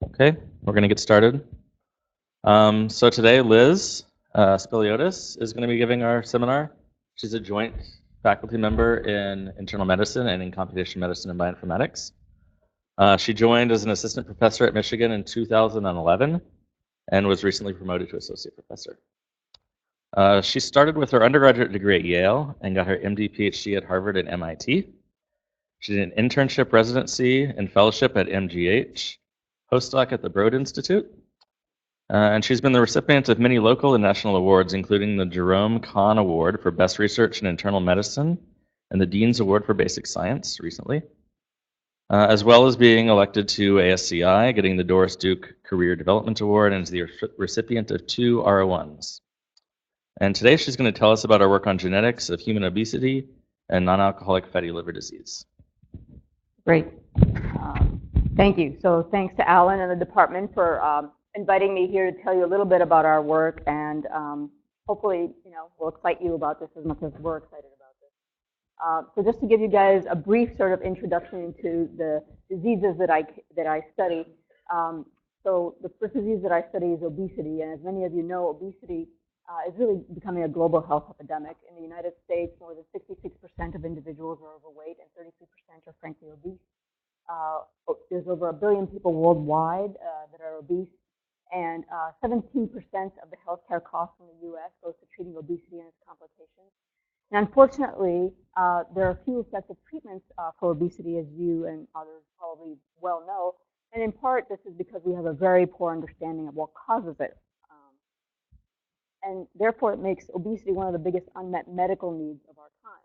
Okay, we're going to get started. So today, Liz Spiliotis is going to be giving our seminar. She's a joint faculty member in internal medicine and in computational medicine and bioinformatics. She joined as an assistant professor at Michigan in 2011 and was recently promoted to associate professor. She started with her undergraduate degree at Yale and got her MD PhD at Harvard and MIT. She did an internship, residency, and fellowship at MGH, postdoc at the Broad Institute, and she's been the recipient of many local and national awards, including the Jerome Kahn Award for Best Research in Internal Medicine and the Dean's Award for Basic Science recently, as well as being elected to ASCI, getting the Doris Duke Career Development Award, and is the recipient of 2 R01s. And today she's going to tell us about our work on genetics of human obesity and non-alcoholic fatty liver disease. Great. Thank you. So thanks to Alan and the department for inviting me here to tell you a little bit about our work, and hopefully, we'll excite you about this as much as we're excited about this. So just to give you guys a brief sort of introduction into the diseases that I study. So the first disease that I study is obesity, and as many of you know, obesity is really becoming a global health epidemic. In the United States, more than 66% of individuals are overweight and 33% are frankly obese. There's over 1 billion people worldwide that are obese, and 17% of the healthcare costs in the U.S. goes to treating obesity and its complications. And unfortunately, there are few effective treatments for obesity, as you and others probably well know. And in part, this is because we have a very poor understanding of what causes it. And therefore, it makes obesity one of the biggest unmet medical needs of our time.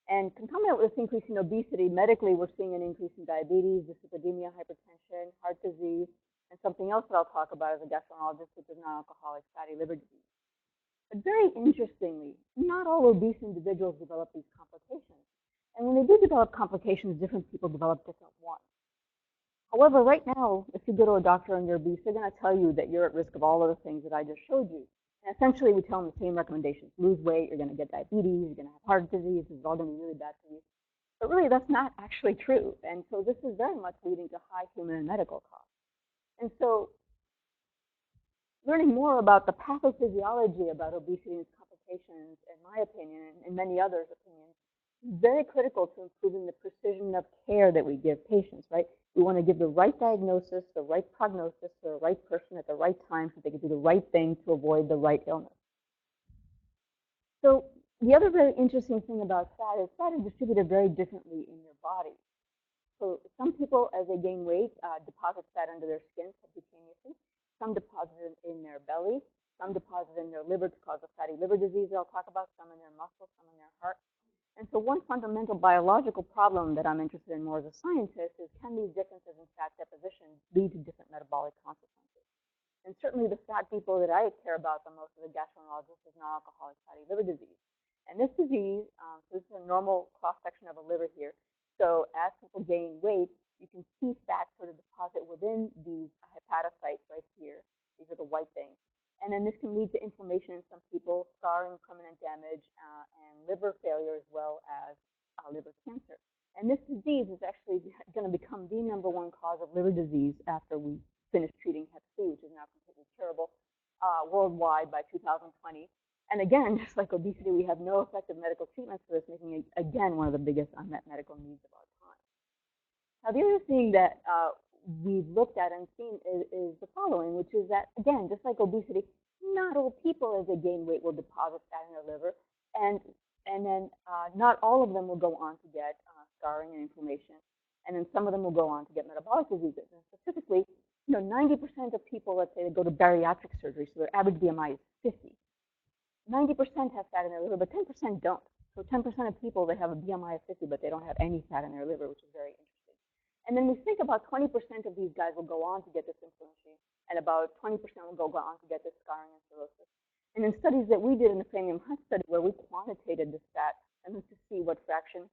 And concomitant with this increase in obesity, medically, we're seeing an increase in diabetes, dyslipidemia, hypertension, heart disease, and something else that I'll talk about as a gastroenterologist, which is non-alcoholic fatty liver disease. But very interestingly, not all obese individuals develop these complications. And when they do develop complications, different people develop different ones. However, right now, if you go to a doctor and you're obese, they're going to tell you that you're at risk of all of the things that I just showed you. And essentially, we tell them the same recommendations. Lose weight, you're going to get diabetes, you're going to have heart disease, this is all going to be really bad for you. But really, that's not actually true. And so this is very much leading to high human and medical costs. And so learning more about the pathophysiology about obesity and its complications, in my opinion, and many others' opinions, is very critical to improving the precision of care that we give patients, right? We want to give the right diagnosis, the right prognosis to the right person at the right time so they can do the right thing to avoid the right illness. So the other very interesting thing about fat is distributed very differently in your body. So some people, as they gain weight, deposit fat under their skin subcutaneously. Some deposit it in their belly. Some deposit it in their liver to cause a fatty liver disease that I'll talk about. Some in their muscles, some in their heart. And so one fundamental biological problem that I'm interested in more as a scientist is, can these differences in fat deposition lead to different metabolic consequences? And certainly the fat people that I care about the most as a gastroenterologist is non-alcoholic fatty liver disease. And this disease, so this is a normal cross-section of a liver here. So as people gain weight, you can see fat sort of deposit within these hepatocytes right here. These are the white things. And then this can lead to inflammation in some people, scarring, permanent damage, and liver failure, as well as liver cancer. And this disease is actually going to become the #1 cause of liver disease after we finish treating Hep C, which is now completely curable, worldwide by 2020. And again, just like obesity, we have no effective medical treatments for this, making it, again, one of the biggest unmet medical needs of our time. Now, the other thing that we've looked at and seen is the following, which is that, again, just like obesity, not all people as they gain weight will deposit fat in their liver, and then not all of them will go on to get scarring and inflammation, and then some of them will go on to get metabolic diseases. And specifically, 90% of people, let's say, they go to bariatric surgery, so their average BMI is 50. 90% have fat in their liver, but 10% don't. So 10% of people, they have a BMI of 50, but they don't have any fat in their liver, which is very interesting. And then we think about 20% of these guys will go on to get this inflammation, and about 20% will go on to get this scarring and cirrhosis. And in studies that we did in the Framium Hunt study, where we quantitated this fat and to see what fraction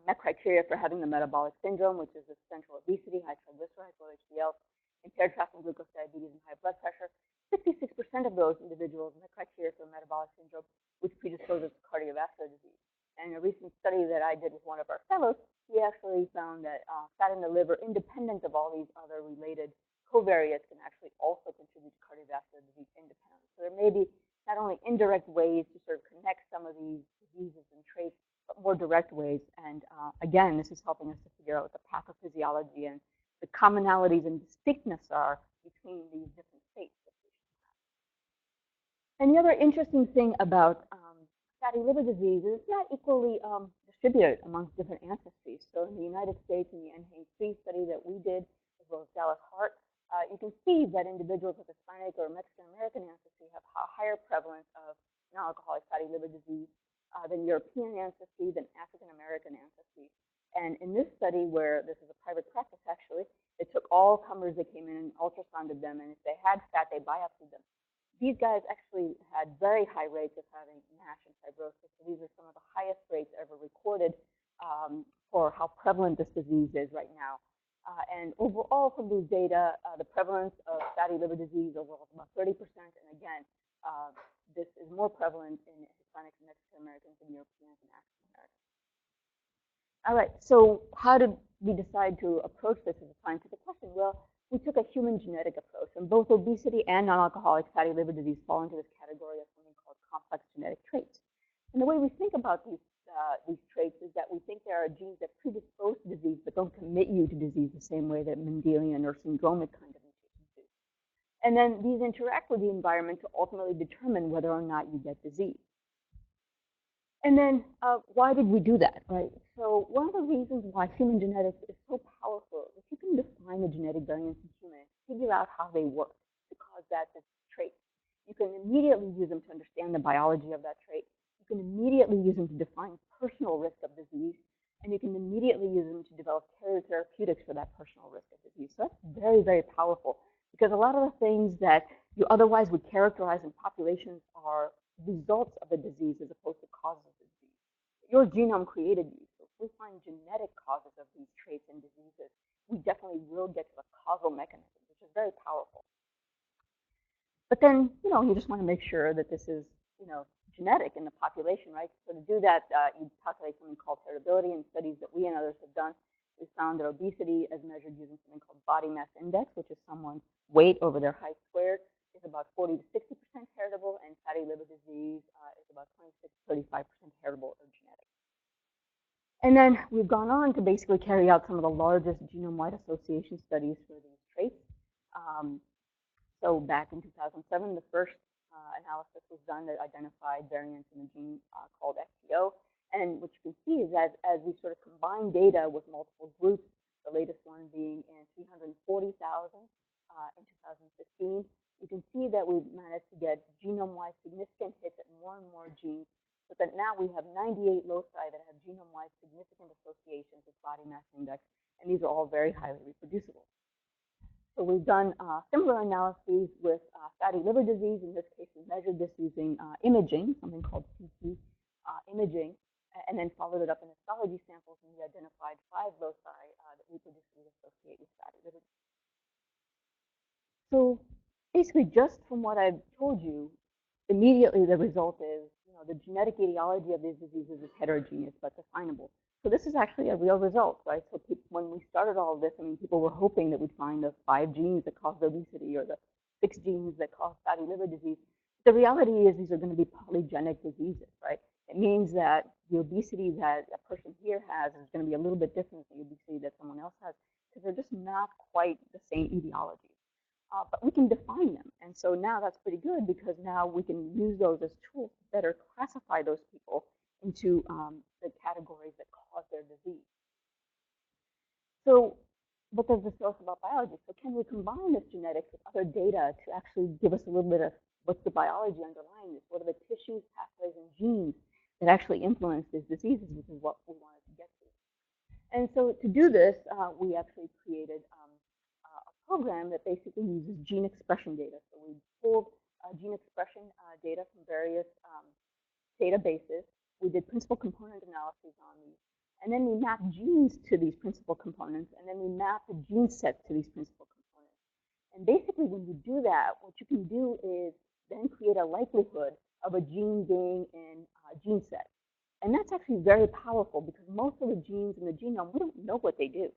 met criteria for having the metabolic syndrome, which is essential obesity, high triglycerides, low HDL, impaired fasting glucose diabetes, and high blood pressure, 66% of those individuals met criteria for metabolic syndrome, which predisposes to cardiovascular disease. And in a recent study that I did with one of our fellows, he actually found that fat in the liver, independent of all these other related covariates, can actually also contribute to cardiovascular disease independently. So there may be not only indirect ways to sort of connect some of these diseases and traits, but more direct ways. And again, this is helping us to figure out what the pathophysiology and the commonalities and distinctness are between these different states. And the other interesting thing about fatty liver disease is it's not equally distributed amongst different ancestries. So in the United States, in the NHC study that we did, as well as Dallas Hart, you can see that individuals with Hispanic or Mexican American ancestry have a higher prevalence of non-alcoholic fatty liver disease than European ancestry, than African American ancestry. And in this study, where this is a private practice actually, they took all comers that came in and ultrasounded them, and if they had fat, they biopsied them. These guys actually had very high rates of having NASH and fibrosis. So these are some of the highest rates ever recorded for how prevalent this disease is right now. And overall, from these data, the prevalence of fatty liver disease overall is about 30%. And again, this is more prevalent in Hispanics and Mexican Americans than Europeans and African Americans. All right, so how did we decide to approach this as a scientific question? Well, we took a human genetic approach, and both obesity and non-alcoholic fatty liver disease fall into this category of something called complex genetic traits. And the way we think about these traits is that we think there are genes that predispose to disease but don't commit you to disease the same way that Mendelian or syndromic kind of mutations do. And then these interact with the environment to ultimately determine whether or not you get disease. And then why did we do that, right? So one of the reasons why human genetics is so powerful is you can define the genetic variants in humans, figure out how they work to cause that trait. You can immediately use them to understand the biology of that trait. You can immediately use them to define personal risk of disease, and you can immediately use them to develop therapeutics for that personal risk of disease. So that's very, very powerful, because a lot of the things that you otherwise would characterize in populations are results of the disease as opposed to causes of the disease. Your genome created you. So if we find genetic causes of these traits and diseases, we definitely will get to the causal mechanism, which is very powerful. But then, you just want to make sure that this is, genetic in the population, right? So to do that, you calculate something called heritability. In studies that we and others have done, we found that obesity, as measured using something called body mass index, which is someone's weight over their height squared, is about 40 to 60% heritable, and fatty liver disease is about 26 to 35% heritable or genetic. And then we've gone on to basically carry out some of the largest genome-wide association studies for these traits. So back in 2007, the first analysis was done that identified variants in a gene called FTO. And what you can see is that as we sort of combine data with multiple groups, the latest one being in 340,000 in 2015, you can see that we've managed to get genome-wide significant hits at more and more genes, but that now we have 98 loci that have genome-wide significant associations with body mass index, and these are all very highly reproducible. So we've done similar analyses with fatty liver disease. In this case, we measured this using imaging, something called CT imaging, and then followed it up in histology samples, and we identified 5 loci that reproducibly associate with fatty liver disease. So basically, just from what I've told you, immediately the result is, the genetic etiology of these diseases is heterogeneous but definable. So this is actually a real result, right? So when we started all of this, people were hoping that we'd find the 5 genes that cause obesity or the 6 genes that cause fatty liver disease. The reality is these are going to be polygenic diseases, right? It means that the obesity that a person here has is going to be a little bit different than the obesity that someone else has, because they're just not quite the same etiology. But we can define them. And so now that's pretty good, because now we can use those as tools to better classify those people into the categories that cause their disease. So what does this tell us about biology? So can we combine this genetics with other data to actually give us a little bit of what's the biology underlying this? What are the tissues, pathways, and genes that actually influence these diseases, which is what we wanted to get to. And so to do this, we actually created a program that basically uses gene expression data. So we pulled gene expression data from various databases. We did principal component analyses on these. And then we mapped genes to these principal components. And then we mapped the gene set to these principal components. And basically, when you do that, what you can do is then create a likelihood of a gene being in a gene set. And that's actually very powerful because most of the genes in the genome, we don't know what they do,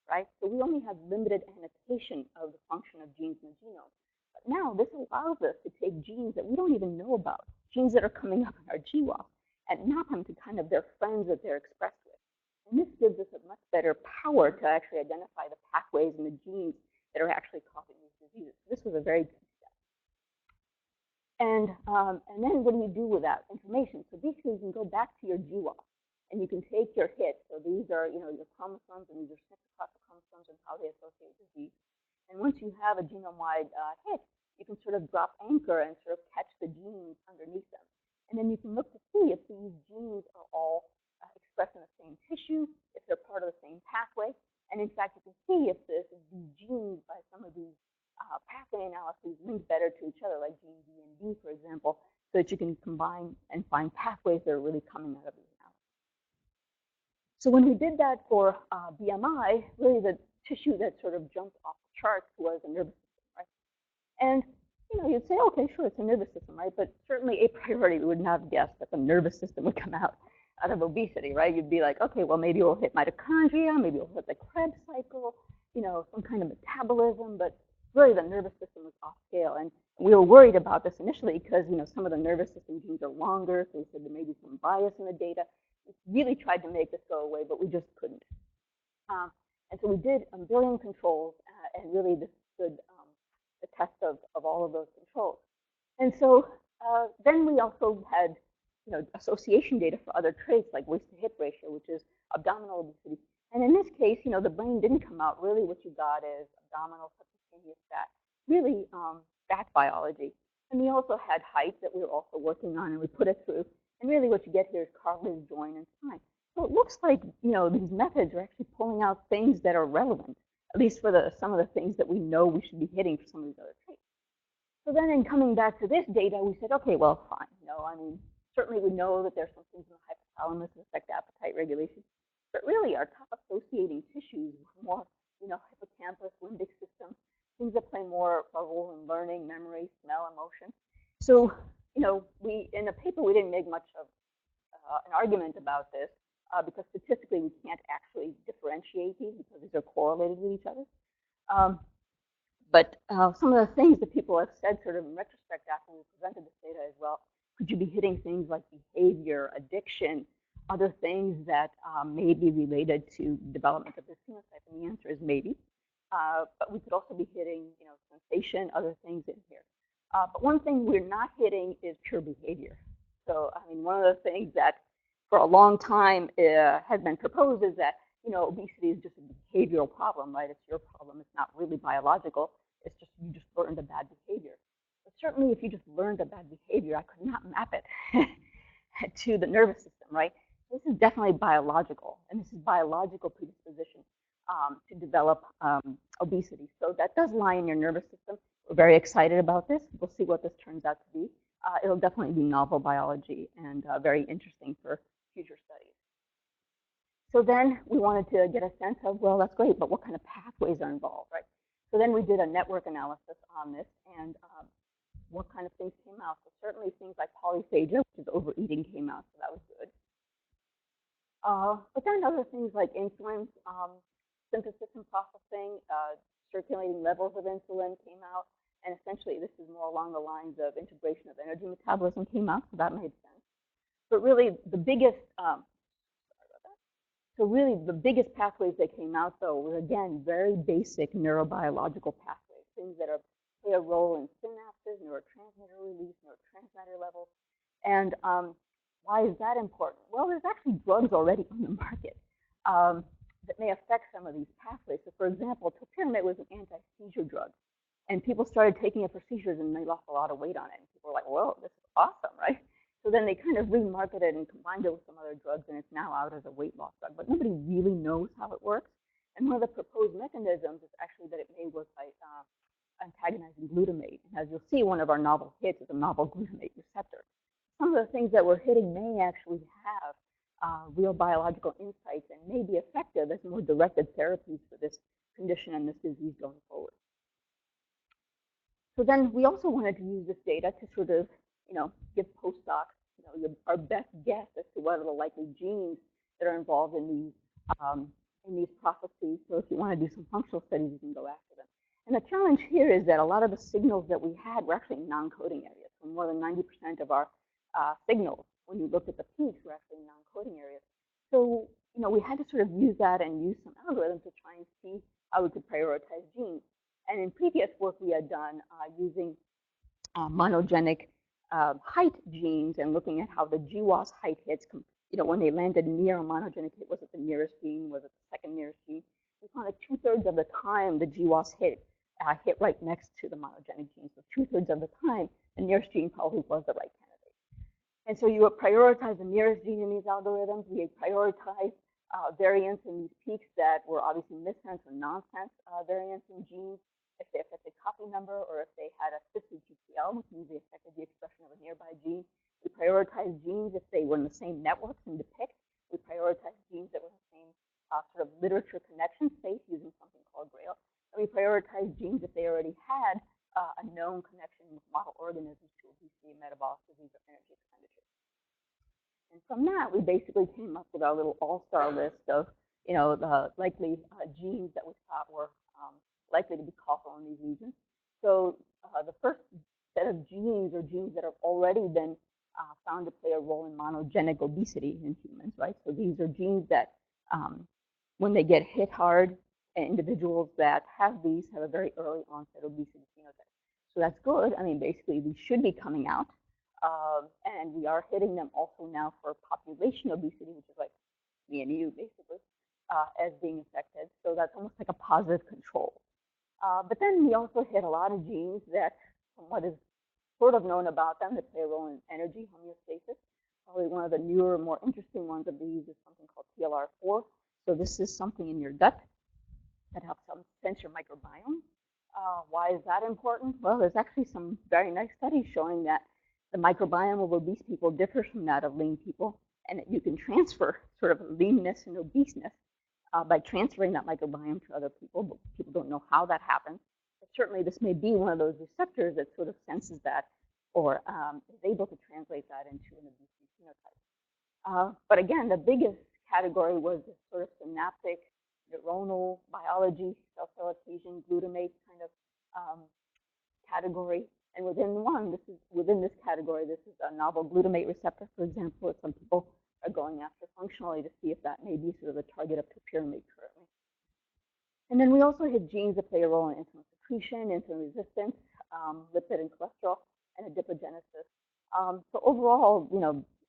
right? So we only have limited annotation of the function of genes in the genome. But now this allows us to take genes that we don't even know about, genes that are coming up in our GWAS, and map them to kind of their friends that they're expressed with. And this gives us a much better power to actually identify the pathways and the genes that are actually causing these diseases. So this was a very key step. And then what do you do with that information? So basically, you can go back to your GWAS, and you can take your hits. So these are, your chromosomes, and these are snippets across the chromosomes and how they associate with disease. And once you have a genome-wide hit, you can sort of drop anchor and sort of catch the genes underneath them. And then you can look to see if these genes are all expressed in the same tissue, if they're part of the same pathway. And in fact, you can see if these genes, by some of these pathway analyses, link better to each other, like gene B and D, for example, so that you can combine and find pathways that are really coming out of these analyses. So when we did that for BMI, really the tissue that sort of jumped off the charts was the nervous system, right? And you'd say, okay, sure, it's a nervous system, right? But certainly a priori, we would not have guessed that the nervous system would come out of obesity, right? You'd be like, okay, well, maybe we'll hit mitochondria, maybe we'll hit the Krebs cycle, some kind of metabolism, but really the nervous system was off scale. And we were worried about this initially because, some of the nervous system genes are longer, so we said there may be some bias in the data. We really tried to make this go away, but we just couldn't. And so we did a billion controls, and really this stood the test of all of those controls. And so then we also had association data for other traits like waist to hip ratio, which is abdominal obesity. And in this case, the brain didn't come out. Really what you got is abdominal subcutaneous fat, really fat biology. And we also had height that we were also working on, and we put it through. And really what you get here is cartilage, joint, and spine. So it looks like, these methods are actually pulling out things that are relevant, at least for some of the things that we know we should be hitting for some of these other traits. So then in coming back to this data, we said, okay, well, fine. Certainly we know that there's some things in the hypothalamus that affect appetite regulation. But really our top associating tissues were more, hippocampus, limbic system, things that play more of a role in learning, memory, smell, emotion. So, we in the paper, we didn't make much of an argument about this because statistically we can't actually differentiate these because these are correlated with each other. But some of the things that people have said sort of in retrospect after we presented this data as well, could you be hitting things like behavior, addiction, other things that may be related to development of this phenotype? And the answer is maybe. But we could also be hitting, sensation, other things in here. But one thing we're not hitting is pure behavior. So, one of the things that for a long time has been proposed is that, obesity is just a behavioral problem, right? It's your problem. It's not really biological. It's just you just learned a bad behavior. But certainly, if you just learned a bad behavior, I could not map it to the nervous system, right? This is definitely biological, and this is biological predisposition to develop obesity. So that does lie in your nervous system. We're very excited about this. We'll see what this turns out to be. It'll definitely be novel biology and very interesting for future studies. So then we wanted to get a sense of, well, that's great, but what kind of pathways are involved, right? So then we did a network analysis on this, and what kind of things came out. So certainly things like polyphagia, which is overeating, came out, so that was good. But then other things like insulin synthesis and processing, circulating levels of insulin came out, and essentially this is more along the lines of integration of energy metabolism came out, so that made sense. But really the biggest, the biggest pathways that came out though were again very basic neurobiological pathways, things that play a role in synapses, neurotransmitter release, neurotransmitter levels. And why is that important? Well, there's actually drugs already on the market that may affect some of these pathways. So for example, topiramate was an anti-seizure drug. And people started taking it for seizures and they lost a lot of weight on it. And people were like, whoa, this is awesome, right? So then they kind of remarketed and combined it with some other drugs, and it's now out as a weight loss drug. But nobody really knows how it works. And one of the proposed mechanisms is actually that it may work by antagonizing glutamate. And as you'll see, one of our novel hits is a novel glutamate receptor. Some of the things that we're hitting may actually have real biological insights and may be effective as more directed therapies for this condition and this disease going forward. So then we also wanted to use this data to sort of, give postdocs our best guess as to what are the likely genes that are involved in these processes. So if you want to do some functional studies, you can go after them. And the challenge here is that a lot of the signals that we had were actually non-coding areas. So more than 90% of our signals, when you looked at the peaks, were actually non-coding areas. So we had to sort of use that and use some algorithms to try and see how we could prioritize genes. And in previous work we had done using monogenic height genes and looking at how the GWAS height hits, when they landed near a monogenic hit, was it the nearest gene, was it the second nearest gene? We found that 2/3 of the time the GWAS hit right next to the monogenic gene. So 2/3 of the time, the nearest gene probably was the right candidate. And so you would prioritize the nearest gene in these algorithms. We prioritize variants in these peaks that were obviously missense or nonsense variants in genes, if they affected copy number or if they had a specific GTL, which means they affected the expression of a nearby gene. We prioritize genes if they were in the same networks and depict. We prioritize genes that were in the same sort of literature connection space using something called GRAIL. And we prioritize genes if they already had a known connection with model organisms to obesity, metabolic disease, or energy expenditure. And from that, we basically came up with our little all-star list of, the likely genes that we thought were likely to be causal in these regions. So the first set of genes are genes that have already been found to play a role in monogenic obesity in humans, right? So these are genes that, when they get hit hard, individuals that have these have a very early onset obesity phenotype. So that's good. I mean, basically, these should be coming out. And we are hitting them also now for population obesity, which is like me and you, basically, as being affected. So that's almost like a positive control. But then we also hit a lot of genes that, from what is sort of known about them, that play a role in energy homeostasis. Probably one of the newer, more interesting ones of these is something called TLR4. So this is something in your gut that helps sense your microbiome. Why is that important? Well, there's actually some very nice studies showing that the microbiome of obese people differs from that of lean people, and that you can transfer sort of leanness and obeseness by transferring that microbiome to other people, but people don't know how that happens. But certainly this may be one of those receptors that sort of senses that or is able to translate that into an obesity phenotype. But again, the biggest category was this sort of synaptic, neuronal biology, cell adhesion, glutamate kind of category. And within this category, this is a novel glutamate receptor, for example, that some people are going after functionally to see if that may be sort of a target of topiramate currently. And then we also hit genes that play a role in insulin secretion, insulin resistance, lipid and cholesterol, and adipogenesis. So overall,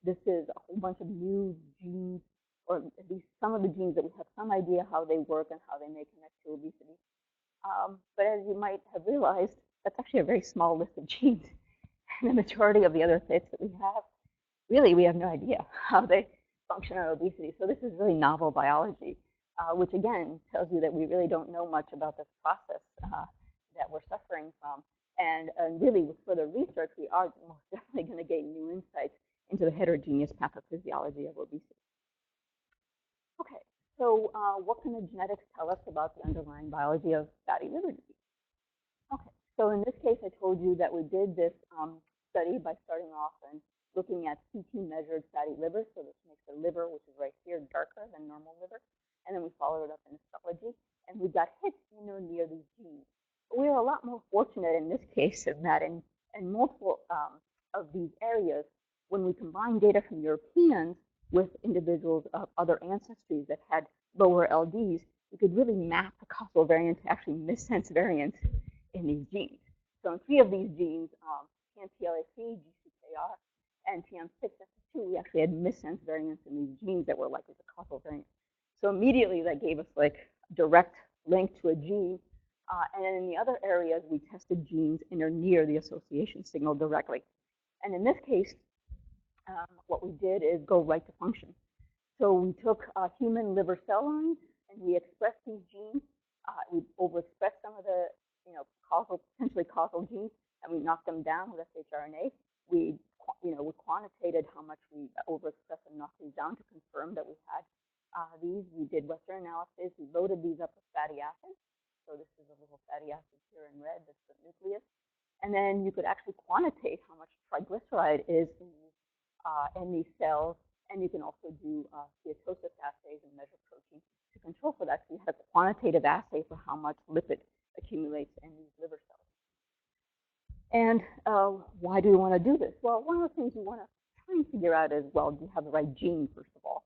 this is a whole bunch of new genes, or at least some of the genes that we have some idea how they work and how they may connect to obesity. But as you might have realized, that's actually a very small list of genes. And the majority of the other hits that we have, really, we have no idea how they function on obesity. So this is really novel biology, which again tells you that we really don't know much about this process that we're suffering from. And really, with further research, we are most definitely going to gain new insights into the heterogeneous pathophysiology of obesity. Okay, so what can the genetics tell us about the underlying biology of fatty liver disease? Okay, so in this case, I told you that we did this study by starting off and looking at CT measured fatty liver. So this makes the liver, which is right here, darker than normal liver. And then we followed it up in histology. And we got hits near these genes. But we are a lot more fortunate in this case in that in multiple of these areas, when we combine data from Europeans with individuals of other ancestries that had lower LDs, we could really map the causal variant to actually missense variants in these genes. So in 3 of these genes, TMPLA3, GCKR, and TM6, we actually had missense variants in these genes that were likely the causal variant. So immediately that gave us like direct link to a gene. And then in the other areas, we tested genes in or near the association signal directly. And in this case, what we did is go right to function. So we took human liver cell lines and we expressed these genes. We overexpressed some of the potentially causal genes, and we knocked them down with shRNA. We quantitated how much we overexpressed and knocked these down to confirm that we had these. We did Western analysis. We loaded these up with fatty acids. So this is a little fatty acid here in red. That's the nucleus. And then you could actually quantitate how much triglyceride is in these in these cells. And you can also do steatosis assays and measure protein to control for that. So you have a quantitative assay for how much lipid accumulates in these liver cells. And why do we want to do this? Well, one of the things you want to try and figure out is, well, do you have the right gene, first of all?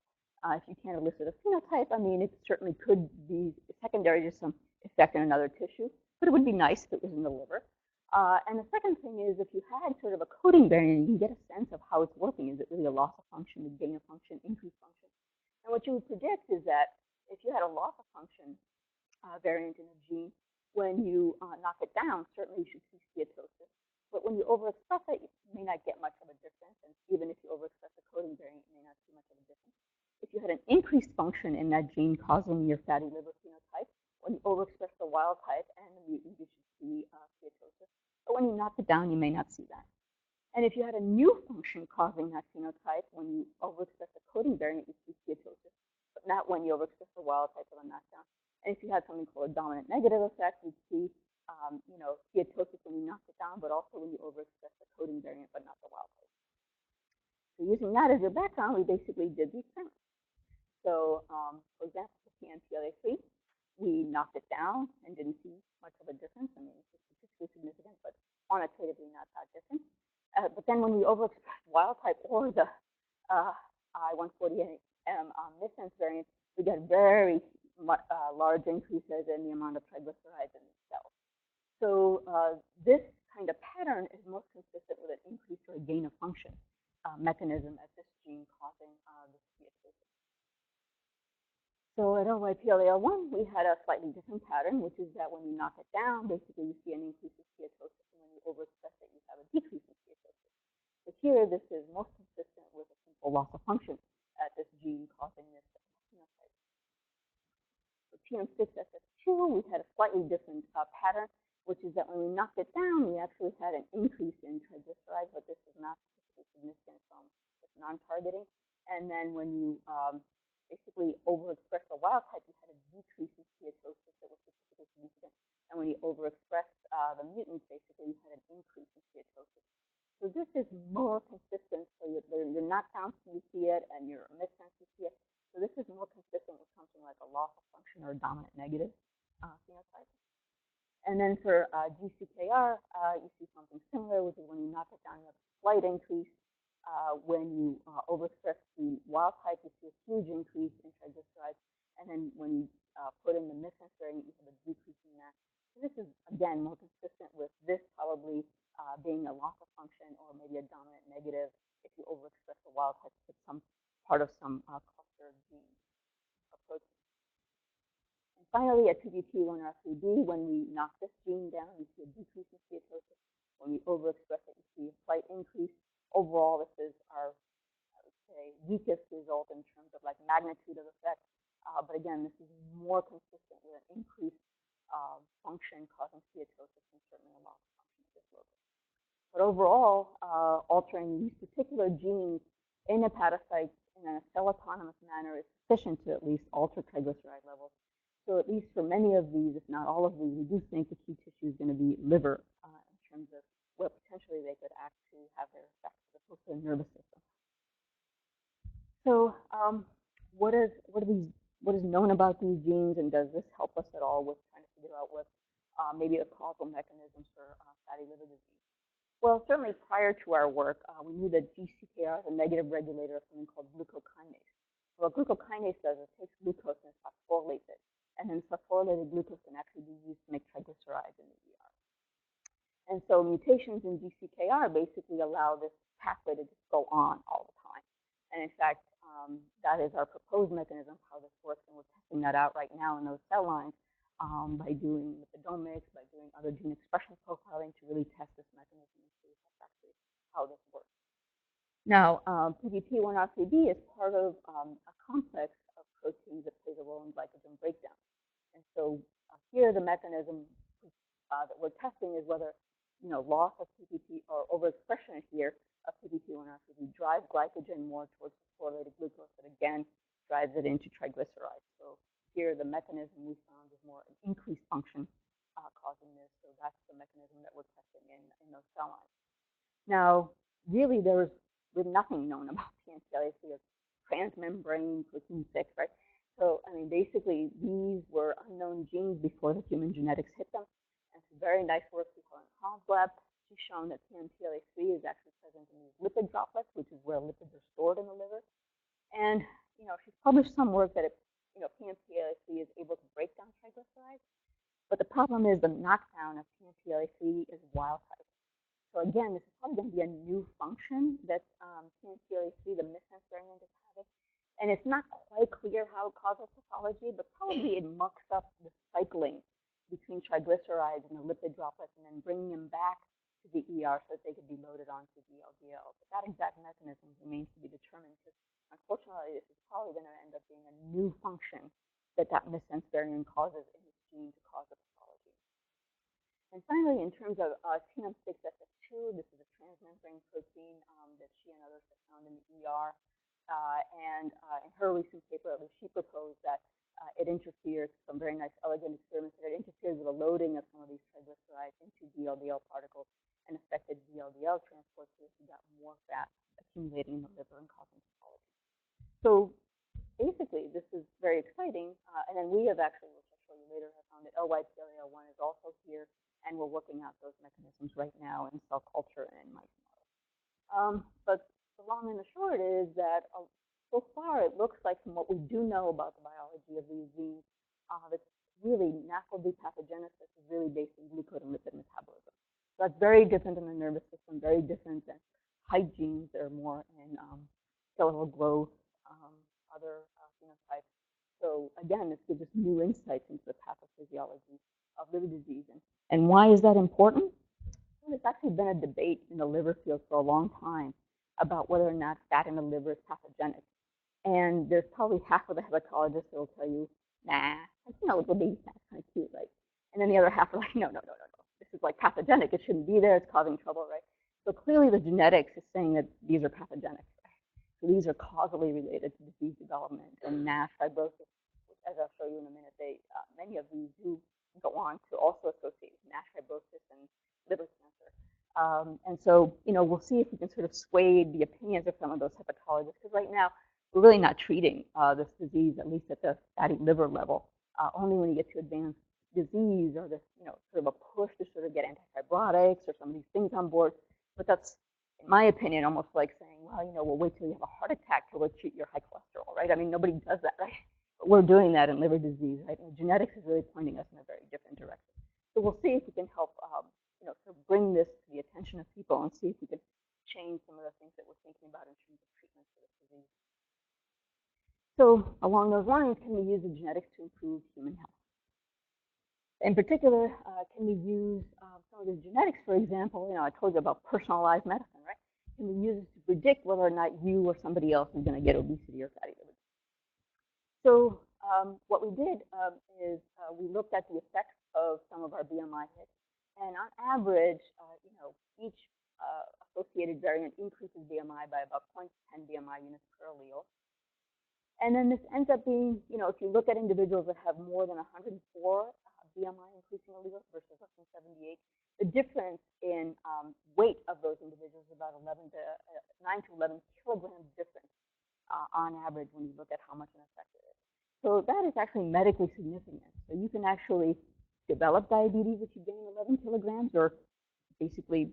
If you can't elicit a phenotype, I mean, it certainly could be secondary to some effect in another tissue, but it would be nice if it was in the liver. And the second thing is, if you had sort of a coding variant, you can get a sense of how it's working. Is it really a loss of function, a gain of function, increase function? And what you would predict is that if you had a loss of function variant in a gene, when you knock it down, certainly you should see steatosis. But when you overexpress it, you may not get much of a difference. And even if you overexpress a coding variant, you may not see much of a difference. If you had an increased function in that gene causing your fatty liver phenotype, when you overexpress the wild type and the mutant, you should see steatosis. But when you knock it down, you may not see that. And if you had a new function causing that phenotype, when you overexpress the coding variant, you see steatosis, but not when you overexpress the wild type of a knockdown. And if you had something called a dominant negative effect, you'd see steatosis when you knock it down, but also when you overexpress the coding variant, but not the wild type. So using that as your background, we basically did the experiment. So, for example, for PNPLA3, we knocked it down and didn't see much of a difference. I mean, it's statistically significant, but quantitatively not that different. But then when we overexpressed wild type or the I148M missense variant, we got very large increases in the amount of triglycerides in these cells. So this kind of pattern is most consistent with an increase or a gain of function mechanism at this gene causing the steatosis. So at LYPLAL1, we had a slightly different pattern, which is that when you knock it down, basically you see an increase in steatosis, and when you overexpress it, you have a decrease in steatosis. So here, this is most consistent with a simple loss of function at this gene causing this phenotype. For TM6SF2, we had a slightly different pattern, which is that when we knocked it down, we actually had an increase in triglycerides, but this is not statistically significant from this non-targeting. And then when you basically overexpress the wild type, you had a decrease in steatosis that was statistically significant. And when you overexpress the mutant, basically you had an increase in steatosis. So this is more consistent. So your knockdown, you see it, and your missense, you see it. So this is more consistent with something like a loss of function or a dominant negative phenotype. And then for GCKR, you see something similar, which is when you knock it down, you have a slight increase. When you overexpress the wild type, you see a huge increase in triglycerides. And then when you put in the missense variant, you have a decrease in that. So this is, again, more consistent with this probably being a loss of function or maybe a dominant negative if you overexpress the wild type with some part of some cluster of genes or proteins. And finally, at PGT1R3B, when we knock this gene down, you see a decrease in steatosis. When we overexpress it, you see a slight increase. Overall, this is our, I would say, weakest result in terms of like magnitude of effect. But again, this is more consistent with an increased function causing steatosis and certainly a loss of function at this level. But overall, altering these particular genes in hepatocytes in a cell-autonomous manner is sufficient to at least alter triglyceride levels. So at least for many of these, if not all of these, we do think the key tissue is going to be liver in terms of where potentially they could act to have their effects on the nervous system. So what is known about these genes, and does this help us at all with trying to figure out what maybe a causal mechanisms for fatty liver disease? Well, certainly prior to our work, we knew that GCKR is a negative regulator of something called glucokinase. So what glucokinase does is it takes glucose and phosphorylates it, and then phosphorylated glucose can actually be used to make triglycerides in the ER. And so mutations in GCKR basically allow this pathway to just go on all the time. And in fact, that is our proposed mechanism of how this works, and we're testing that out right now in those cell lines by doing lipidomics, by doing other gene expression profiling to really test this mechanism and see if that's actually how this works. Now, PGT1R3B is part of a complex of proteins that plays a role in glycogen breakdown. And so here the mechanism that we're testing is whether loss of PGT or overexpression here of PGT1R3B drives glycogen more towards phosphorylated glucose that again drives it into triglycerides. So here the mechanism we found is more an increased function causing this. So that's the mechanism that we're testing in those cell lines. Now, really, there's nothing known about PNPLA3 or transmembrane protein 6, right? So, I mean, basically, these were unknown genes before the human genetics hit them. And some very nice work we call in Hahn's lab. She's shown that PNPLA3 is actually present in these lipid droplets, which is where lipids are stored in the liver. And, she's published some work that, PNPLA3 is able to break down triglycerides. But the problem is the knockdown of PNPLA3 is wild type. So again, this is probably going to be a new function that PNPLA3, the missense variant, is having. And it's not quite clear how it causes pathology, but probably it mucks up the cycling between triglycerides and the lipid droplets and then bringing them back to the ER so that they could be loaded onto VLDL. But that exact mechanism remains to be determined because unfortunately this is probably going to end up being a new function that missense variant causes in this gene to cause the pathology. And finally, in terms of TM6SF2, this is a transmembrane protein that she and others have found in the ER. In her recent paper, at least she proposed that it interferes, some very nice, elegant experiments, that it interferes with the loading of some of these triglycerides into VLDL particles and affected VLDL transport, so you got more fat accumulating in the liver and causing pathology. So basically, this is very exciting. And then we have actually, which I'll show you later, have found that LYPLA1 is also here, and we're working out those mechanisms right now in cell culture and mice models. But the long and the short is that so far it looks like from what we do know about the biology of these genes, that really NAFLD pathogenesis is really based in glucose and lipid metabolism. So that's very different in the nervous system, very different than height genes that are more in skeletal growth, other phenotypes. So again, this gives us new insights into the pathophysiology of liver disease. And why is that important? Well, there's actually been a debate in the liver field for a long time about whether or not fat in the liver is pathogenic. And there's probably half of the hepatologists that will tell you, nah, the baby fat's kind of cute, right? And then the other half are like, no. This is like pathogenic. It shouldn't be there. It's causing trouble, right? So clearly the genetics is saying that these are pathogenic. So these are causally related to disease development and NASH, fibrosis. As I'll show you in a minute, many of these do go on to also associate with NASH, fibrosis, and liver cancer. And so, we'll see if we can sort of sway the opinions of some of those hepatologists, because right now we're really not treating this disease, at least at the fatty liver level. Only when you get to advanced disease or this, sort of a push to sort of get antifibrotics or some of these things on board. But that's, in my opinion, almost like saying, well, we'll wait till you have a heart attack to treat your high cholesterol, right? I mean, nobody does that, right? But we're doing that in liver disease, right? And genetics is really pointing us in a very different direction. So we'll see if we can help, sort of bring this to the attention of people and see if we can change some of the things that we're thinking about in terms of treatment for this disease. So along those lines, can we use the genetics to improve human health? In particular, can we use some of the genetics, for example, I told you about personalized medicine, right? Can we use it to predict whether or not you or somebody else is going to get obesity or fatty liver disease? So what we did is we looked at the effects of some of our BMI hits. And on average, each associated variant increases BMI by about 0.10 BMI units per allele. And then this ends up being, if you look at individuals that have more than 104 BMI increasing alleles versus less than 78, the difference in weight of those individuals is about 9 to 11 kilograms difference on average when you look at how much an effect it is. So that is actually medically significant. So you can actually develop diabetes if you gain 11 kilograms, or basically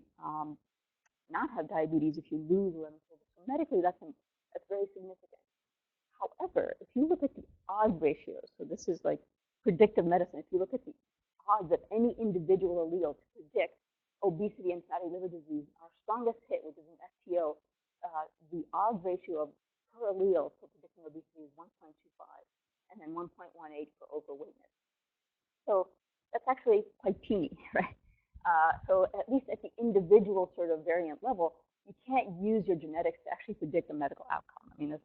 not have diabetes if you lose 11 kilograms. So medically, that's very significant. However, if you look at the odds ratios, so this is like predictive medicine. If you look at the odds of any individual allele to predict obesity and fatty liver disease, our strongest hit, which is an FTO, the odds ratio per allele for predicting obesity is 1.25, and then 1.18 for overweightness. So that's actually quite teeny, right? So at least at the individual sort of variant level, you can't use your genetics to actually predict a medical outcome. I mean,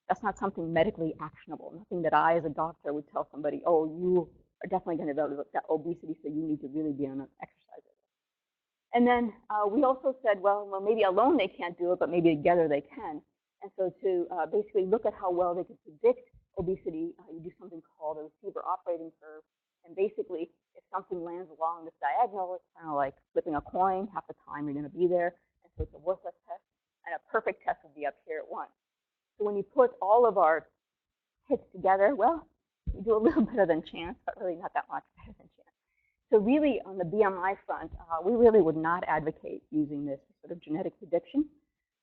that's not something medically actionable. Nothing that I, as a doctor, would tell somebody, oh, you are definitely going to develop obesity, so you need to really be on an exercise. And then we also said, well, maybe alone they can't do it, but maybe together they can. And so to basically look at how well they can predict obesity, you do something called a receiver operating curve. And basically, if something lands along this diagonal, it's kind of like flipping a coin. Half the time you're going to be there. And so it's a worthless test. And a perfect test when you put all of our hits together, well, we do a little better than chance, but really not that much better than chance. So really, on the BMI front, we really would not advocate using this sort of genetic prediction.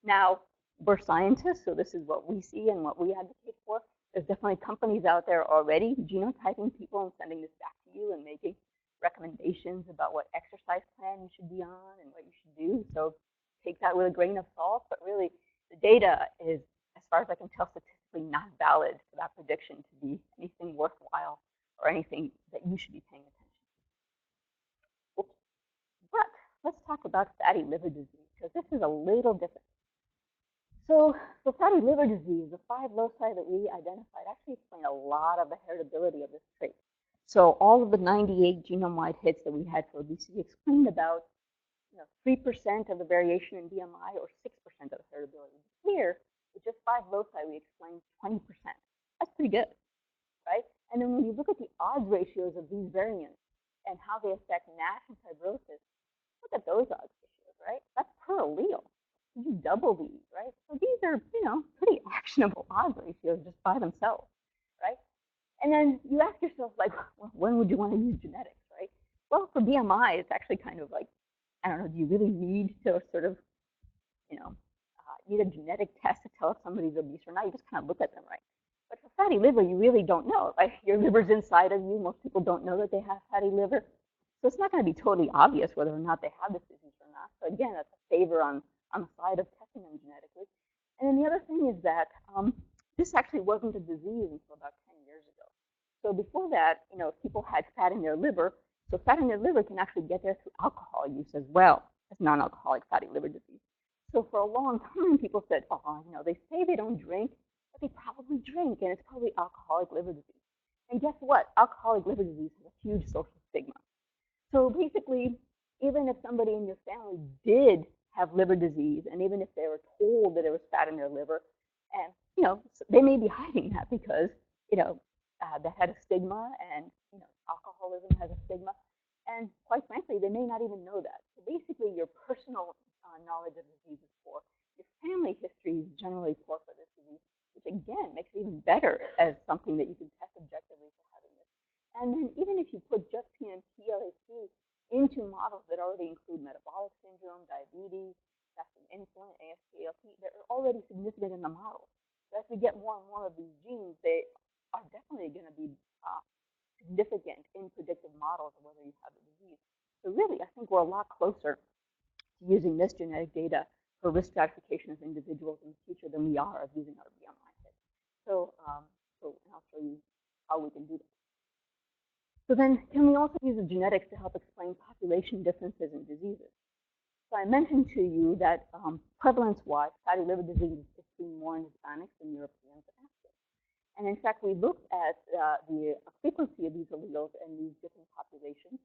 Now, we're scientists, so this is what we see and what we advocate for. There's definitely companies out there already genotyping people and sending this back to you and making recommendations about what exercise plan you should be on and what you should do. So take that with a grain of salt, but really the data is, as far as I can tell, statistically not valid for that prediction to be anything worthwhile or anything that you should be paying attention to. Oops. But let's talk about fatty liver disease, because this is a little different. So for fatty liver disease, the 5 loci that we identified actually explain a lot of the heritability of this trait. So all of the 98 genome-wide hits that we had for obesity explained about 3% of the variation in BMI or 6% of the heritability. Here, with just 5 loci, we explained 20%. That's pretty good, right? And then when you look at the odds ratios of these variants and how they affect NASH and fibrosis, look at those odds ratios, right? That's per allele. You double these, right? So these are, pretty actionable odds ratios just by themselves, right? And then you ask yourself, like, well, when would you want to use genetics, right? Well, for BMI, it's actually kind of like, I don't know, do you really need to sort of, need a genetic test to tell if somebody's obese or not? You just kind of look at them, right? But for fatty liver, you really don't know, right? Your liver's inside of you. Most people don't know that they have fatty liver. So it's not going to be totally obvious whether or not they have this disease or not. So again, that's a favor on the side of testing them genetically. And then the other thing is that this actually wasn't a disease until about 10 years ago. So before that, people had fat in their liver. So fat in their liver can actually get there through alcohol use as well as non-alcoholic fatty liver disease. So for a long time, people said, oh, they say they don't drink, but they probably drink, and it's probably alcoholic liver disease. And guess what? Alcoholic liver disease has a huge social stigma. So basically, even if somebody in your family did have liver disease, and even if they were told that there was fat in their liver, and they may be hiding that because that had a stigma, and alcoholism has a stigma, and quite frankly, they may not even know that. So basically, your personal knowledge of the disease is poor. Your family history is generally poor for this disease, which again makes it even better as something that you can test objectively for having this. And then even if you put just PNP-LAC into models that already include metabolic syndrome, diabetes, fasting insulin, AST, they're already significant in the model. So as we get more and more of these genes, they are definitely going to be significant in predictive models of whether you have the disease. So really, I think we're a lot closer to using this genetic data for risk stratification of individuals in the future than we are of using our BMI hit. So I'll show you how we can do that. So then, can we also use the genetics to help explain population differences in diseases? So I mentioned to you that prevalence-wise, fatty liver disease is seen more in Hispanics than Europeans and Africans. And in fact, we looked at the frequency of these alleles in these different populations,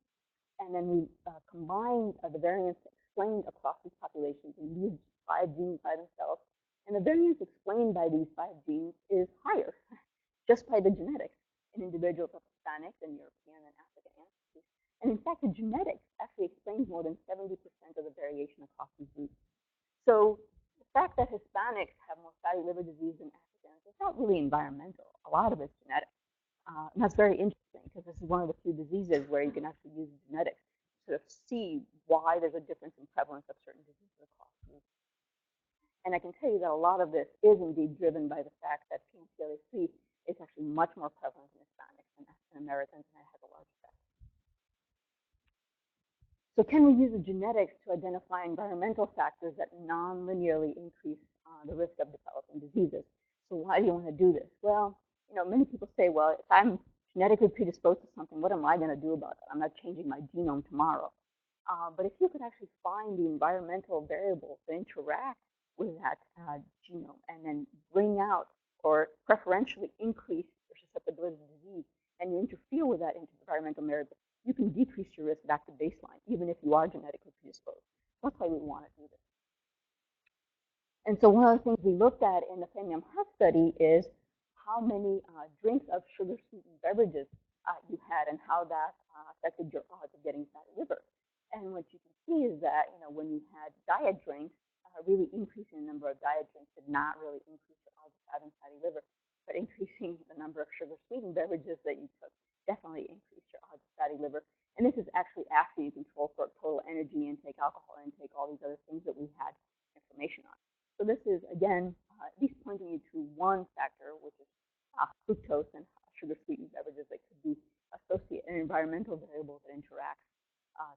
and then we combined the variants explained across these populations and used 5 genes by themselves. And the variance explained by these 5 genes is higher, just by the genetics in individuals of Hispanic and European and African ancestry. And in fact, the genetics actually explains more than 70% of the variation across these groups. So the fact that Hispanics have more fatty liver disease than Africans is not really environmental. A lot of it's genetic. And that's very interesting because this is one of the few diseases where you can actually use genetics to sort of see why there's a difference in prevalence of certain diseases across groups. And I can tell you that a lot of this is indeed driven by the fact that PNP-LAC is actually much more prevalent in Hispanics than African Americans, and it has a large effect. So can we use the genetics to identify environmental factors that non-linearly increase the risk of developing diseases? So why do you want to do this? Well, many people say, well, if I'm genetically predisposed to something, what am I going to do about it? I'm not changing my genome tomorrow. But if you could actually find the environmental variables that interact with that genome and then bring out or preferentially increase your susceptibility to disease, and you interfere with that environmental variable, you can decrease your risk back to baseline, even if you are genetically predisposed. That's why we want to do this. And so one of the things we looked at in the Famium Heart study is how many drinks of sugar-sweetened beverages you had and how that affected your odds of getting fatty liver. And what you can see is that when you had diet drinks, really increasing the number of diet drinks did not really increase your odds of having fatty liver, but increasing the number of sugar-sweetened beverages that you took definitely increased your odds of fatty liver. And this is actually after you control for total energy intake, alcohol intake, all these other things that we had information on. So this is, again, at least pointing you to one factor, which is fructose and sugar-sweetened beverages that could be associated, an environmental variable that interacts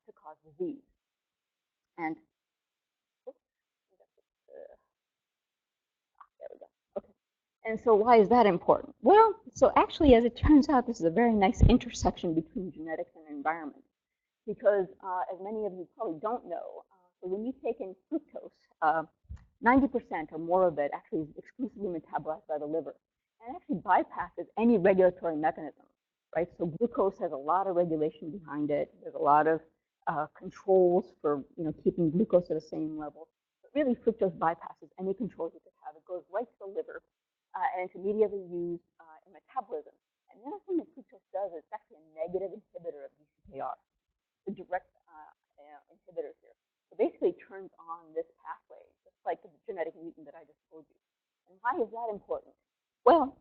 to cause disease. And there we go. Okay. And so why is that important? Well, so actually, as it turns out, this is a very nice intersection between genetics and environment. Because as many of you probably don't know, so when you take in fructose, 90% or more of it actually is exclusively metabolized by the liver, and actually bypasses any regulatory mechanism, right? So glucose has a lot of regulation behind it. There's a lot of controls for keeping glucose at the same level. But really, fructose bypasses any controls you could have. It goes right to the liver, and it's immediately used in metabolism. And the other thing that fructose does is it's actually a negative inhibitor of DCKR. The direct inhibitor here. So basically turns on this pathway, just like the genetic mutant that I just told you. And why is that important? Well,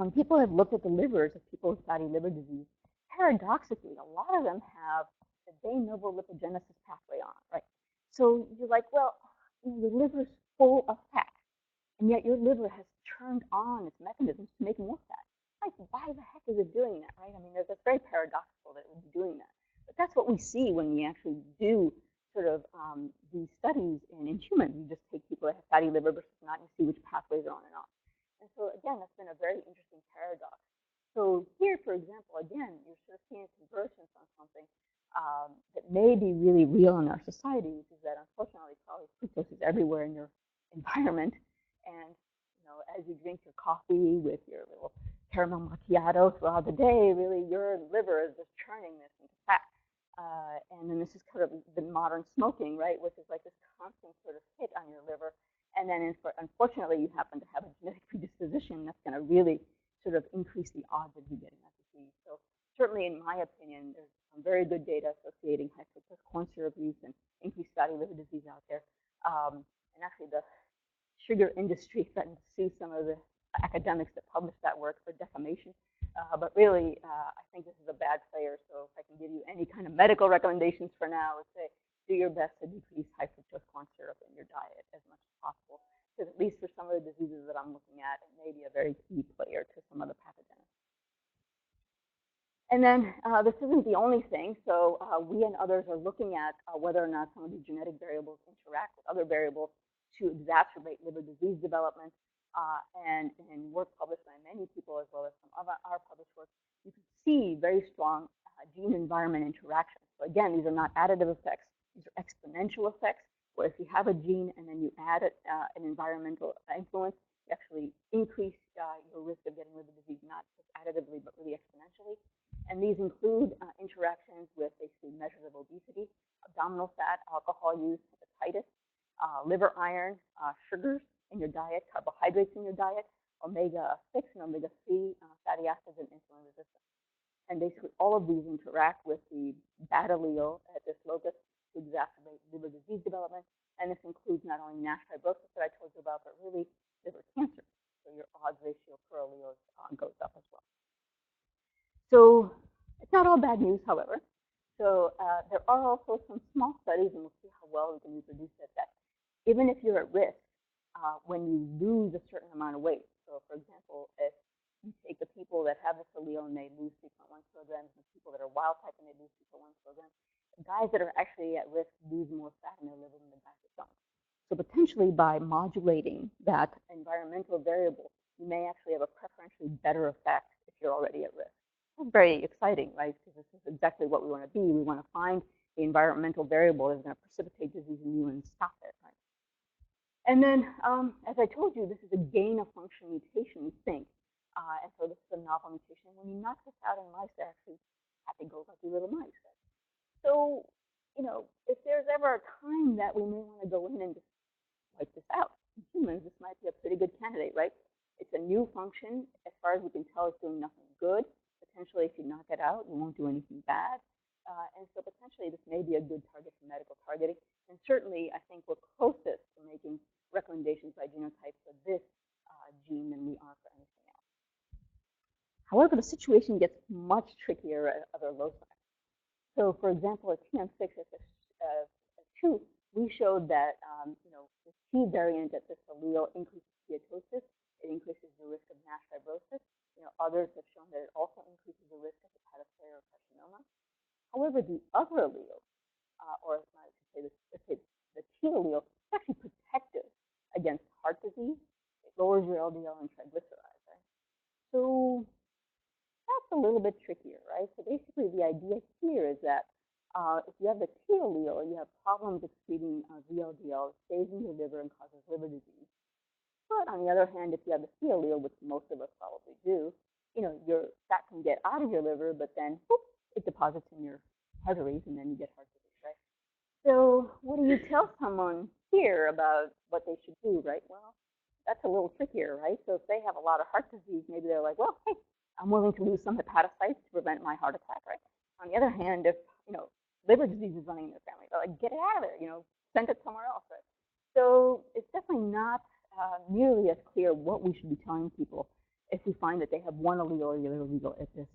when people have looked at the livers of people with fatty liver disease, paradoxically, a lot of them have the de novo lipogenesis pathway on, right? So you're like, well, your liver is full of fat, and yet your liver has turned on its mechanisms to make more fat. Like, why the heck is it doing that, right? I mean, that's very paradoxical that it would be doing that. But that's what we see when we actually do sort of these studies in humans. You just take people that have fatty liver versus not, and you see which pathways are on and off. And so again, that's been a very interesting paradox. So here, for example, again, you're sort of seeing convergence on something that may be really real in our society, which is that unfortunately, probably fructose is everywhere in your environment. And as you drink your coffee with your little caramel macchiato throughout the day, really your liver is just churning this into fat. And then this is kind of the modern smoking, right, which is like this constant sort of hit on your liver. And then unfortunately, you happen to have a genetic predisposition that's going to really sort of increase the odds of you getting that disease. So certainly, in my opinion, there's some very good data associating high fructose corn syrup use and increased fatty liver disease out there. And actually, the sugar industry threatened to sue some of the academics that published that work for defamation. But really, I think this is a bad player. So if I can give you any kind of medical recommendations for now, I would say do your best to decrease high fructose corn syrup in your diet as much as possible. Because at least for some of the diseases that I'm looking at, it may be a very key player to some of the pathogens. And then this isn't the only thing. So we and others are looking at whether or not some of these genetic variables interact with other variables to exacerbate liver disease development. And in work published by many people, as well as some of our published work, you can see very strong gene-environment interactions. So again, these are not additive effects. These are exponential effects, where if you have a gene and then you add an environmental influence, you actually increase your risk of getting liver disease, not just additively, but really exponentially. And these include interactions with basically measures of obesity, abdominal fat, alcohol use, hepatitis, liver iron, sugars in your diet, carbohydrates in your diet, omega-6 and omega-3 fatty acids, and insulin resistance. And basically all of these interact with the bad allele at this locus to exacerbate liver disease development. And this includes not only NASH fibrosis that I told you about, but really liver cancer. So your odds ratio per allele goes up as well. So it's not all bad news, however. So there are also some small studies, and we'll see how well we can reproduce that, even if you're at risk, when you lose a certain amount of weight. So for example, if you take the people that have this allele and they lose 3.1 kilograms, and the people that are wild type and they lose 2.1 kilograms, the guys that are actually at risk lose more fat in their liver than the guys that don't. So potentially by modulating that environmental variable, you may actually have a preferentially better effect if you're already at risk. That's very exciting, right? Because this is exactly what we want to be. We want to find the environmental variable that's going to precipitate disease in you and stop it, right? And then, as I told you, this is a gain-of-function mutation, we think. And so this is a novel mutation. When you knock this out in mice, they're actually happy-go-lucky little mice. Right? So, if there's ever a time that we may want to go in and just wipe this out in humans, this might be a pretty good candidate, right? It's a new function. As far as we can tell, it's doing nothing good. Potentially, if you knock it out, you won't do anything bad. And so potentially this may be a good target for medical targeting. And certainly I think we're closest to making recommendations by genotype for this gene than we are for anything else. However, the situation gets much trickier at other loci. So for example, at TM6S2, we showed that the T variant at this allele increases steatosis. It increases the risk of NASH fibrosis. Others have shown that it also increases the risk of hepatocellular carcinoma. However, the other allele, or I should say the T allele, is actually protective against heart disease. It lowers your LDL and triglycerides, right? So that's a little bit trickier, right? So basically the idea here is that if you have the T allele, you have problems excreting VLDL, it stays in your liver and causes liver disease. But on the other hand, if you have the C allele, which most of us probably do, your fat can get out of your liver, but then whoop, it deposits in your arteries, and then you get heart disease, right? So what do you tell someone here about what they should do, right? Well, that's a little trickier, right? So if they have a lot of heart disease, maybe they're like, well, hey, I'm willing to lose some hepatocytes to prevent my heart attack, right? On the other hand, if liver disease is running in their family, they're like, get it out of there, send it somewhere else, right? So it's definitely not nearly as clear what we should be telling people if we find that they have one allele or the other allele at this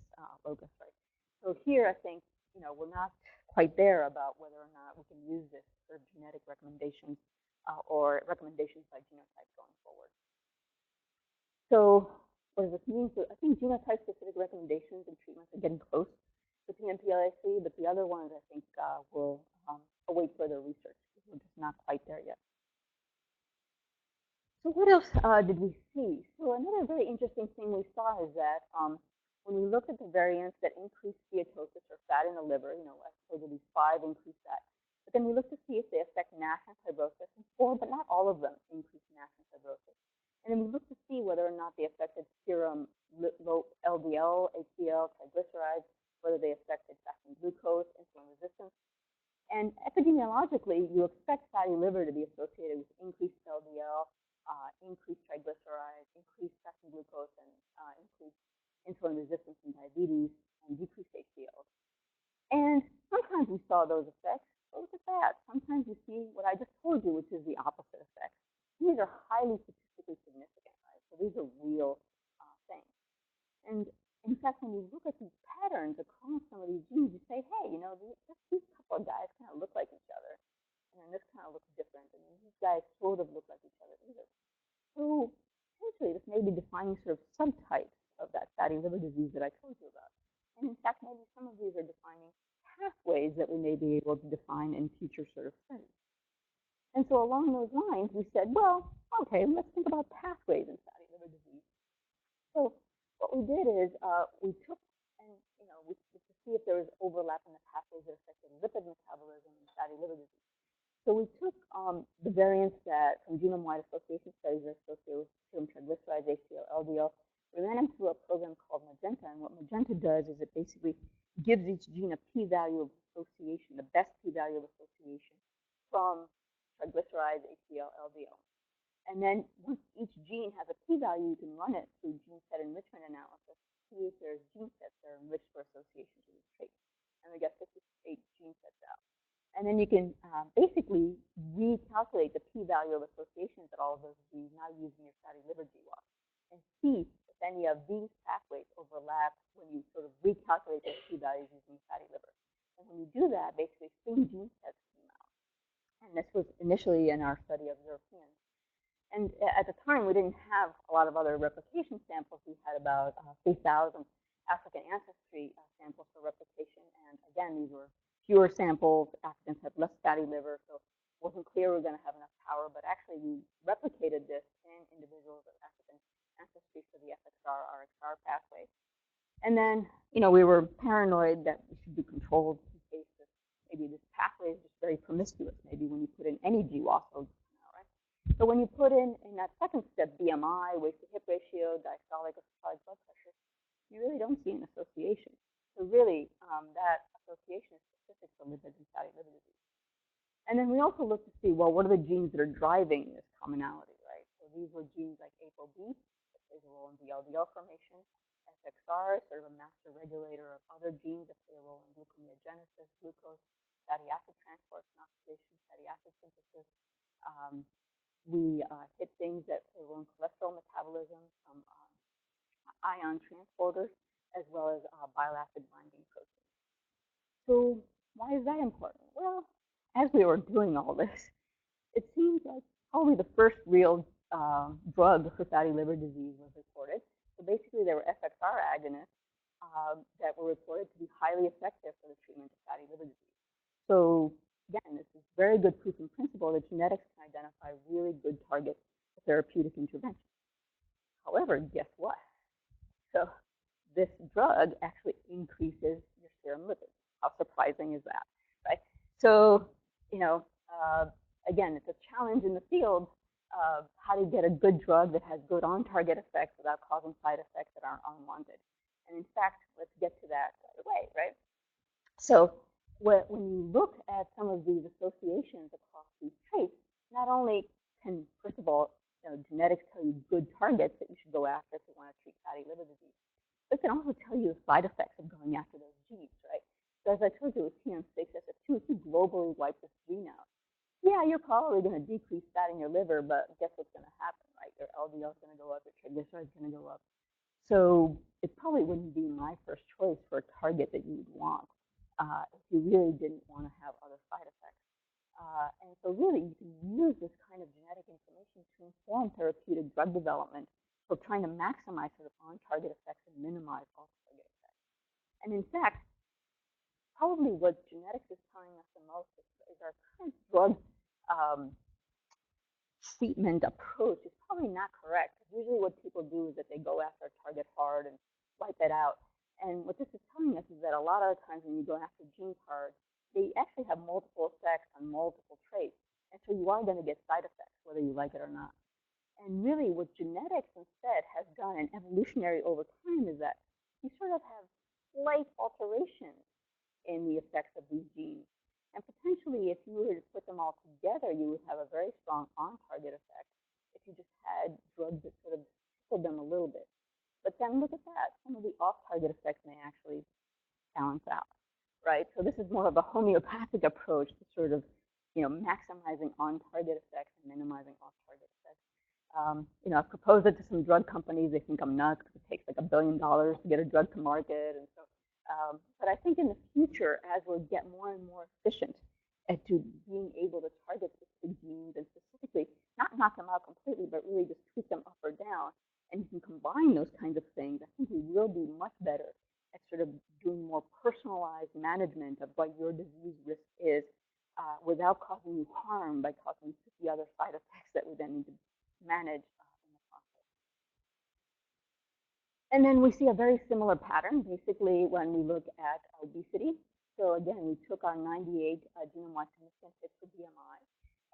locus, right? So here, I think we're not quite there about whether or not we can use this for genetic recommendations or recommendations by genotype going forward. So what does this mean? So I think genotype-specific recommendations and treatments are getting close to PNPLAC, but the other ones I think will await further research. We're just not quite there yet. So what else did we see? So another very interesting thing we saw is that when we looked at the variants that increase steatosis or fat in the liver, I told you these 5 increase that. But then we looked to see if they affect NASH and fibrosis, and 4, but not all of them, increase NASH and fibrosis. And then we looked to see whether or not they affected serum low LDL, HDL, triglycerides, whether they affected fasting glucose, insulin resistance. And epidemiologically, you expect fatty liver to be associated with increased LDL, increased triglycerides, increased fasting glucose, and increased insulin resistance and diabetes, and decreased HDL. And sometimes we saw those effects, but look at that. Sometimes you see what I just told you, which is the opposite effect. These are highly statistically significant, right? So these are real things. And in fact, when you look at these patterns across some of these genes, you say, hey, these couple of guys kind of look like each other. And then this kind of looks different. And these guys sort of look like each other either. So essentially, this may be defining sort of subtypes of that fatty liver disease that I told you about. And in fact, maybe some of these are defining pathways that we may be able to define in future sort of studies. And so along those lines, we said, well, okay, let's think about pathways in fatty liver disease. So what we did is we took and, to see if there was overlap in the pathways that affected lipid metabolism in fatty liver disease. So we took the variants that from genome-wide association studies are associated with serum triglycerides, HDL, LDL. We ran them through a program called Magenta, and what Magenta does is it basically gives each gene a p-value of association, the best p-value of association from triglycerides, HDL, LDL. And then once each gene has a p-value, you can run it through gene set enrichment analysis to see if there's gene sets that are enriched for association with these traits. And we got 58 gene sets out. And then you can basically recalculate the p-value of associations at all of those genes now using your fatty liver GWAS and see if any of these pathways overlap when you sort of recalculate those p-values using fatty liver. And when you do that, basically 3 gene sets came out. And this was initially in our study of Europeans. And at the time, we didn't have a lot of other replication samples. We had about 3,000 African ancestry samples for replication. And again, these were fewer samples. Africans had less fatty liver, so it wasn't clear we were going to have enough power. But actually, we replicated this in individuals of African ancestry for the FXR, RXR pathway. And then, we were paranoid that we should be controlled in case maybe this pathway is just very promiscuous. Maybe when you put in any GWAS, right? So when you put in that second step, BMI, waist to hip ratio, diastolic or systolic blood pressure, you really don't see an association. So really, that association is specific for lipid and fatty liver disease. And then we also looked to see, well, what are the genes that are driving this commonality, right? So these were genes like ApoB, that plays a role in VLDL formation, FXR is sort of a master regulator of other genes that play a role in gluconeogenesis, glucose, fatty acid transport and oxidation, fatty acid synthesis. We hit things that play a role in cholesterol metabolism, from ion transporters, as well as bile acid binding proteins. So why is that important? Well, as we were doing all this, it seems like probably the first real drug for fatty liver disease was reported. So basically, there were FXR agonists that were reported to be highly effective for the treatment of fatty liver disease. So again, this is very good proof in principle that genetics can identify really good targets for therapeutic intervention. However, guess what? So this drug actually increases your serum lipids. How surprising is that, right? So, again, it's a challenge in the field of how to get a good drug that has good on-target effects without causing side effects that aren't unwanted. And in fact, let's get to that right away, right? So when you look at some of these associations across these traits, not only can, first of all, genetics tell you good targets that you should go after if you want to treat fatty liver disease, but it can also tell you the side effects of going after those genes, right? So as I told you with TM6SF2, if you globally wipe this gene out, yeah, you're probably going to decrease fat in your liver, but guess what's going to happen, right? Your LDL is going to go up, your triglycerides are going to go up. So it probably wouldn't be my first choice for a target that you would want if you really didn't want to have other side effects. And so really, you can use this kind of genetic information to inform therapeutic drug development for trying to maximize sort of on-target effects and minimize off-target effects. And in fact, probably what genetics is telling us the most is our current drug treatment approach is probably not correct. Usually what people do is that they go after a target hard and wipe it out. And what this is telling us is that a lot of the times when you go after genes hard, they actually have multiple effects on multiple traits. And so you are going to get side effects, whether you like it or not. And really what genetics instead has done, and evolutionary over time, is that you sort of have slight alterations in the effects of these genes. And potentially, if you were to put them all together, you would have a very strong on-target effect if you just had drugs that sort of tickled them a little bit. But then look at that. Some of the off-target effects may actually balance out, right? So this is more of a homeopathic approach to sort of, maximizing on-target effects and minimizing off-target effects. I've proposed it to some drug companies. They think I'm nuts because it takes like $1 billion to get a drug to market. And so, but I think in the future, as we get more and more efficient at being able to target specific genes and specifically not knock them out completely, but really just tweak them up or down, and you can combine those kinds of things, I think we will be much better at sort of doing more personalized management of what your disease risk is without causing you harm by causing the other side effects that we then need to manage in the process. And then we see a very similar pattern, basically, when we look at obesity. So again, we took our 98 genome-wide significant hits for BMI,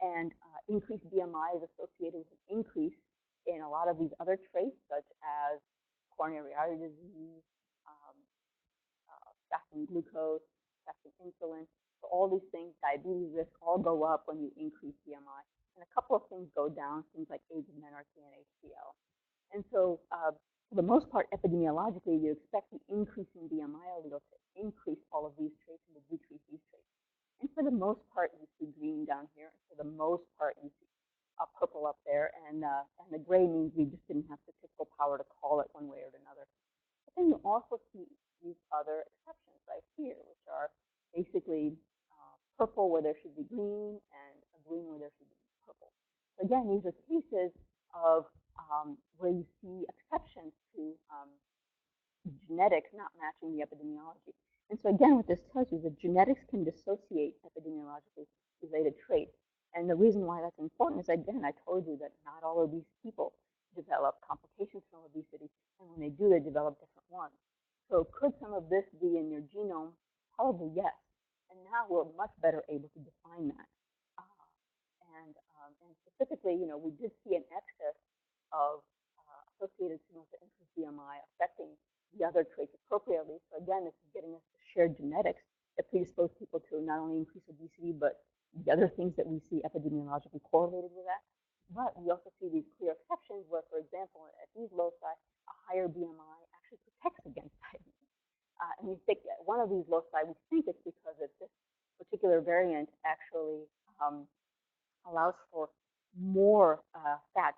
and increased BMI is associated with an increase in a lot of these other traits, such as coronary artery disease, fasting glucose, fasting insulin. So all these things, diabetes risk, all go up when you increase BMI. And a couple of things go down, things like age of menarche and HDL. And so for the most part, epidemiologically, you expect the increase in BMI allele to increase all of these traits and to decrease these traits. And for the most part, you see green down here. And for the most part, you see purple up there. And the gray means we just didn't have statistical power to call it one way or another. But then you also see these other exceptions right here, which are basically purple where there should be green and a green where there should be purple. So again, these are cases of where you see exceptions to genetics not matching the epidemiology. And so again, what this tells you is that genetics can dissociate epidemiologically related traits. And the reason why that's important is, again, I told you that not all obese people develop complications from obesity, and when they do, they develop different ones. So could some of this be in your genome? Probably yes. And now we're much better able to define that. And specifically, we did see an excess of associated signals that increase BMI affecting the other traits appropriately. So again, this is getting us to shared genetics that predispose people to not only increase obesity, but the other things that we see epidemiologically correlated with that. But we also see these clear exceptions where, for example, at these loci, a higher BMI actually protects against and we think one of these loci, we think it's because it's this particular variant actually allows for more fat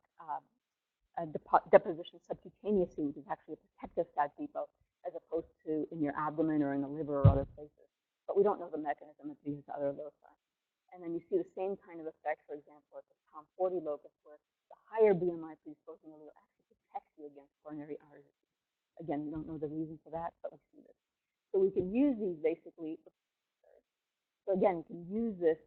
deposition subcutaneously, which is actually a protective fat depot, as opposed to in your abdomen or in the liver or other places. But we don't know the mechanism of these other loci. And then you see the same kind of effect, for example, at the POM40 locus, where the higher BMI predisposing allele actually protects you against coronary artery disease. Again, we don't know the reason for that, but we see this. So we can use these basically. So again, we can use this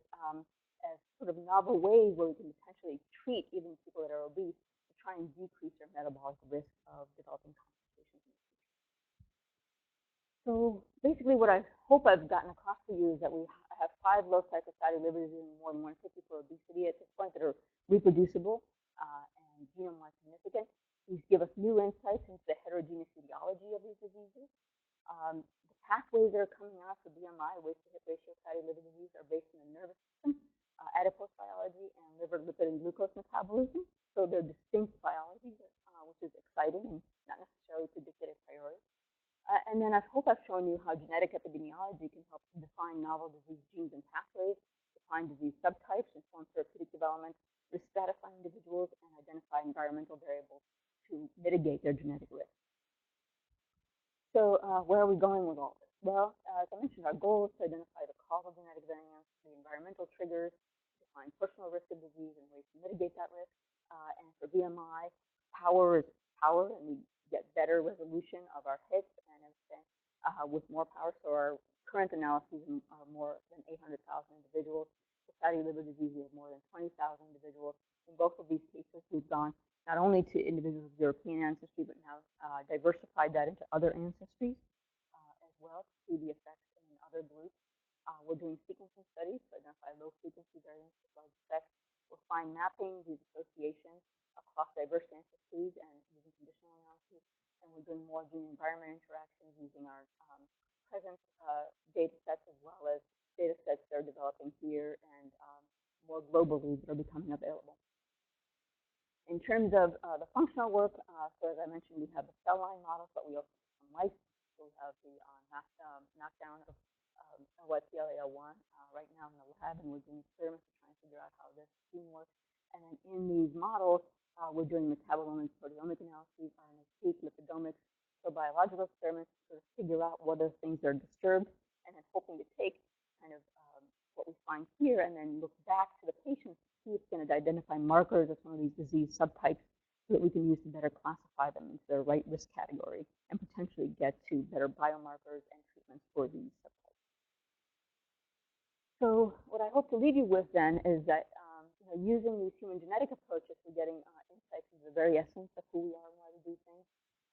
as sort of novel ways where we can potentially treat even people that are obese to try and decrease their metabolic risk of developing complications in the future. So basically what I hope I've gotten across to you is that we have 5 loci for fatty liver disease and more than 150 for obesity at this point that are reproducible and genome-wide significant. These give us new insights into the heterogeneous etiology of these diseases. The pathways that are coming out for BMI, waist-to-hip ratio, fatty liver disease, are based on the nervous system, adipose biology, and liver lipid and glucose metabolism. So they're distinct biologies, which is exciting and not necessarily predicted a priori. And then I hope I've shown you how genetic epidemiology can help define novel disease genes and pathways, define disease subtypes, inform therapeutic development, risk stratify individuals, and identify environmental variables to mitigate their genetic risk. So where are we going with all this? Well, as I mentioned, our goal is to identify the causal genetic variants, the environmental triggers, define personal risk of disease and ways to mitigate that risk. And for BMI, power is power, and we get better resolution of our hits and everything with more power. So our current analyses are more than 800,000 individuals. For fatty liver disease, we have more than 20,000 individuals. In both of these cases, we've gone not only to individuals with European ancestry, but now diversified that into other ancestries as well to see the effects in other groups. We're doing sequencing studies to identify low frequency variants with large effects. We're fine mapping these associations across diverse ancestries and using conditional analysis. And we're doing more gene environment interactions using our present data sets as well as data sets that are developing here and more globally that are becoming available. In terms of the functional work, so as I mentioned, we have the cell line models, but we also have some mice. So we have the knockdown of OYPLA1 right now in the lab, and we're doing experiments to try and figure out how this gene works. And then in these models, we're doing metabolome and proteomic analyses, RNA-seq, lipidomics, so biological experiments to sort of figure out what are things that are disturbed, and then hoping to take kind of what we find here and then look back to the patients to see if it's going to identify markers of some of these disease subtypes so that we can use to better classify them into their right risk category and potentially get to better biomarkers and treatments for these subtypes. So what I hope to leave you with then is that using these human genetic approaches, we're getting insights into the very essence of who we are and why we do things.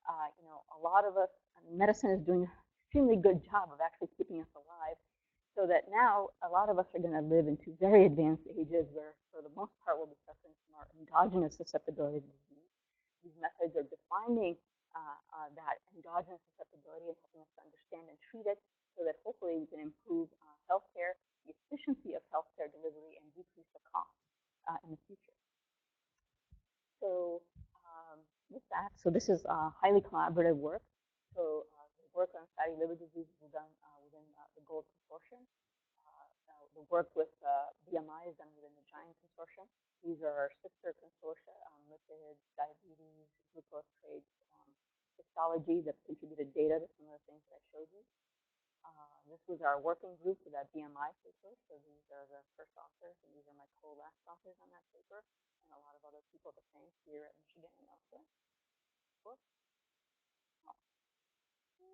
A lot of us, medicine is doing an extremely good job of actually keeping us alive. So that now a lot of us are going to live into very advanced ages where, for the most part, we'll be suffering from our endogenous susceptibility to disease. These methods are defining that endogenous susceptibility and helping us to understand and treat it so that hopefully we can improve healthcare, the efficiency of healthcare delivery, and decrease the cost in the future. So with that, so this is highly collaborative work. So the work on fatty liver disease is done within the GOLD Consortium. The work with BMI is done within the GIANT Consortium. These are our sister consortia on lipids, diabetes, glucose traits, histology that contributed data to some of the things that I showed you. This was our working group for that BMI paper. So these are the first authors, and these are my co-last authors on that paper, and a lot of other people the same here at Michigan and elsewhere. Oh,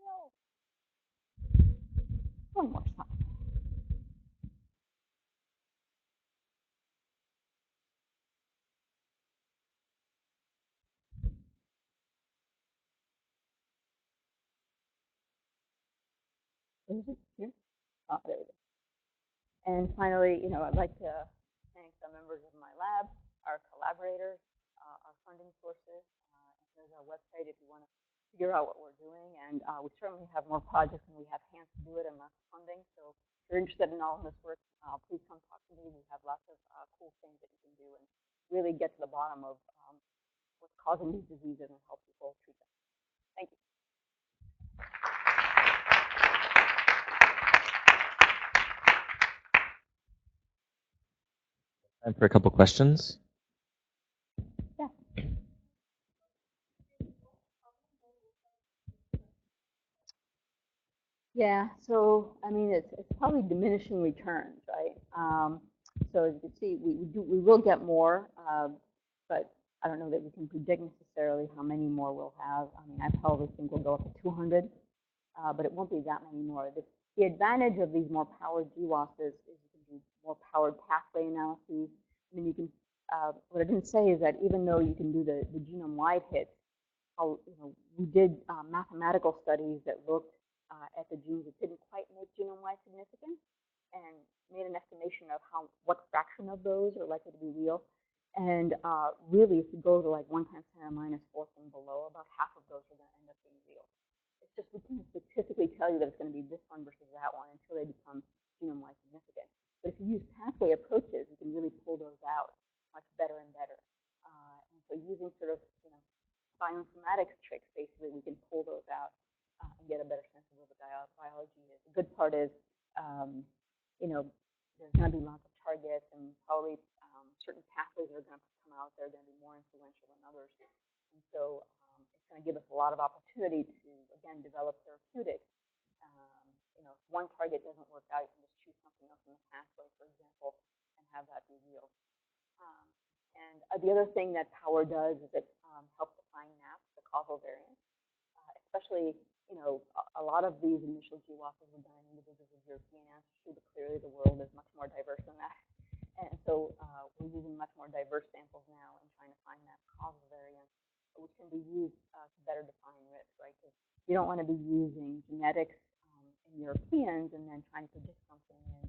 no. One more slide. Is it here? Oh, there we go. And finally, I'd like to thank the members of my lab, our collaborators, our funding sources. And here's our website if you want to figure out what we're doing. And we certainly have more projects and we have hands to do it and lots of funding. So if you're interested in all of this work, please come talk to me. We have lots of cool things that you can do and really get to the bottom of what's causing these diseases and help people treat them. Thank you. Time for a couple questions. Yeah. Yeah, so I mean, it's probably diminishing returns, right? So as you can see, we will get more, but I don't know that we can predict necessarily how many more we'll have. I mean, I probably think we'll go up to 200, but it won't be that many more. The advantage of these more powered GWAS is you can do more powered pathway analyses. I mean, you can. What I didn't say is that even though you can do the genome-wide hits, we did mathematical studies that looked at the genes that didn't quite make genome-wide significance and made an estimation of what fraction of those are likely to be real. And really, if you go to like 1 times 10 to the minus 4th and below, about half of those are going to end up being real. It's just we can't statistically tell you that it's going to be this one versus that one until they become genome-wide significant. But if you use pathway approaches, you can really pull those out much better and better. And so using sort of bioinformatics tricks, basically, we can pull those out and get a better sense of what the biology is. The good part is, there's going to be lots of targets and probably certain pathways that are going to come out that are going to be more influential than others. And so it's going to give us a lot of opportunity to, again, develop therapeutics. If one target doesn't work out, you can just choose something else in the pathway, for example, and have that be real. And the other thing that power does is it helps define NAPs, the causal variants, especially, a lot of these initial GWASs were done in individuals with European ancestry, but clearly the world is much more diverse than that. And so we're using much more diverse samples now and trying to find that causal variant, which can be used to better define risk, right? Because you don't want to be using genetics in Europeans and then trying to predict something in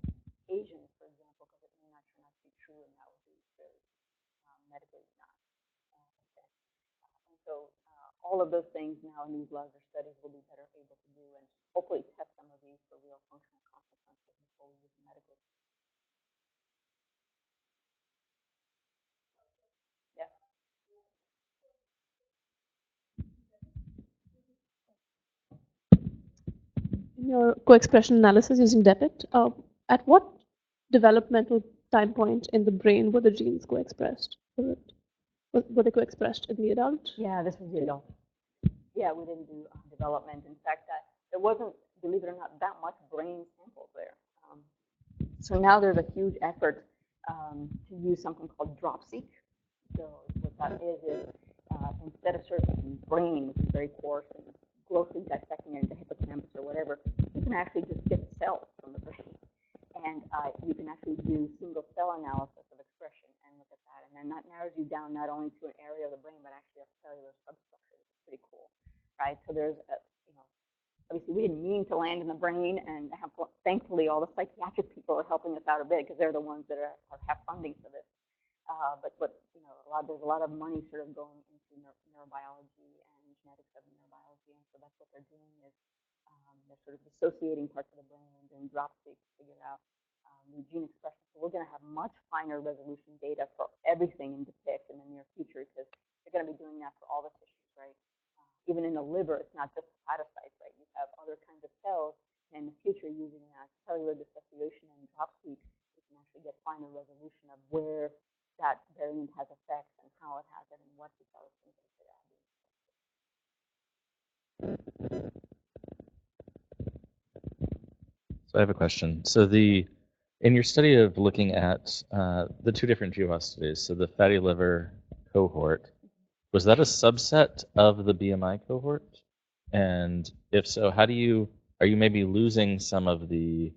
Asians, for example, because it may not turn out to be true, and that would be very medically not okay. And so all of those things now in these larger studies will be better able to do and hopefully test some of these for real functional consequences before we use them medically. Yeah. In your co-expression analysis using DEPIT, at what developmental time point in the brain were the genes co-expressed? Were they co-expressed in the adult? Yeah, this was the adult. Yeah, we didn't do development. In fact, there wasn't, believe it or not, that much brain samples there. So now there's a huge effort to use something called DropSeq. So what that is instead of searching brain, which is very coarse and grossly dissecting it into hippocampus or whatever, you can actually just get cells from the brain. And you can actually do single cell analysis of expression and look at that. And then that narrows you down not only to an area of the brain, but actually a cellular substructure, which is pretty cool, right? So there's, obviously we didn't mean to land in the brain, and thankfully all the psychiatric people are helping us out a bit because they're the ones that have funding for this. But there's a lot of money sort of going into neurobiology and genetics of neurobiology, and so that's what they're doing is they're sort of dissociating parts of the brain and doing DropSeq to figure out the gene expression. So we're going to have much finer resolution data for everything in DEPICT in the near future because they're going to be doing that for all the tissues, right? Even in the liver, it's not just hepatocytes, right? You have other kinds of cells, and in the future, using cellular dissociation and DropSeq, we can actually get finer resolution of where that variant has effects and how it has it and what these other things are doing. So I have a question. So in your study of looking at the two different GWAS studies, so the fatty liver cohort, was that a subset of the BMI cohort? And if so, are you maybe losing some of the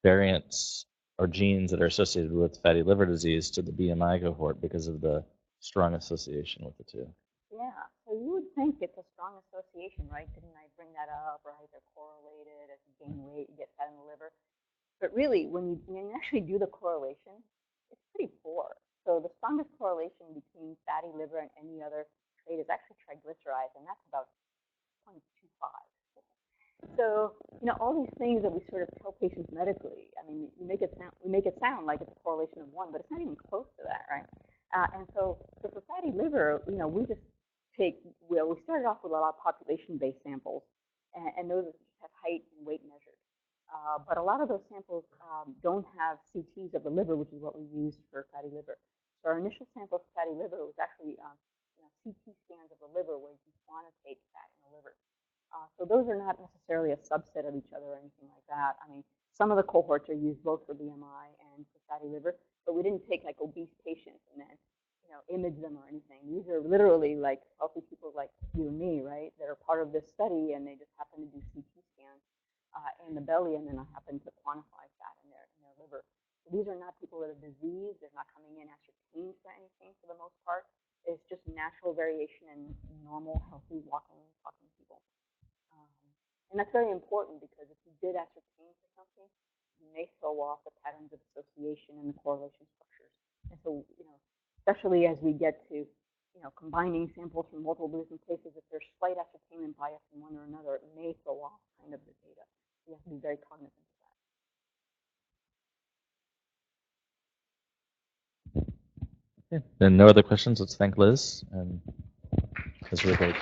variants or genes that are associated with fatty liver disease to the BMI cohort because of the strong association with the two? Yeah, so you would think it's a strong association, right? Didn't I bring that up, right? They're correlated. As you gain weight, you get fat in the liver. But really, when you actually do the correlation, it's pretty poor. So the strongest correlation between fatty liver and any other trait is actually triglycerides, and that's about 0.25. So all these things that we sort of tell patients medically, I mean, we make it sound like it's a correlation of 1, but it's not even close to that, right? And so for fatty liver, we just we started off with a lot of population-based samples, and those just have height and weight measured. but a lot of those samples don't have CTs of the liver, which is what we used for fatty liver. So our initial sample for fatty liver was actually CT scans of the liver where you quantitate fat in the liver. So those are not necessarily a subset of each other or anything like that. I mean, some of the cohorts are used both for BMI and for fatty liver, but we didn't take like obese patients and then image them or anything. These are literally like healthy people like you and me, right, that are part of this study, and they just happen to do CT scans in the belly, and then I happen to quantify fat in their liver. So these are not people with a disease. They're not coming in ascertained for anything for the most part. It's just natural variation in normal, healthy, walking, talking people. And that's very important because if you did ascertain for something, you may throw off the patterns of association and the correlation structures. And so, especially as we get to, combining samples from multiple different places, if there's slight ascertainment bias in one or another, it may throw off kind of the data. You have to be very cognizant of that. Okay. Then no other questions. Let's thank Liz. And that's really great.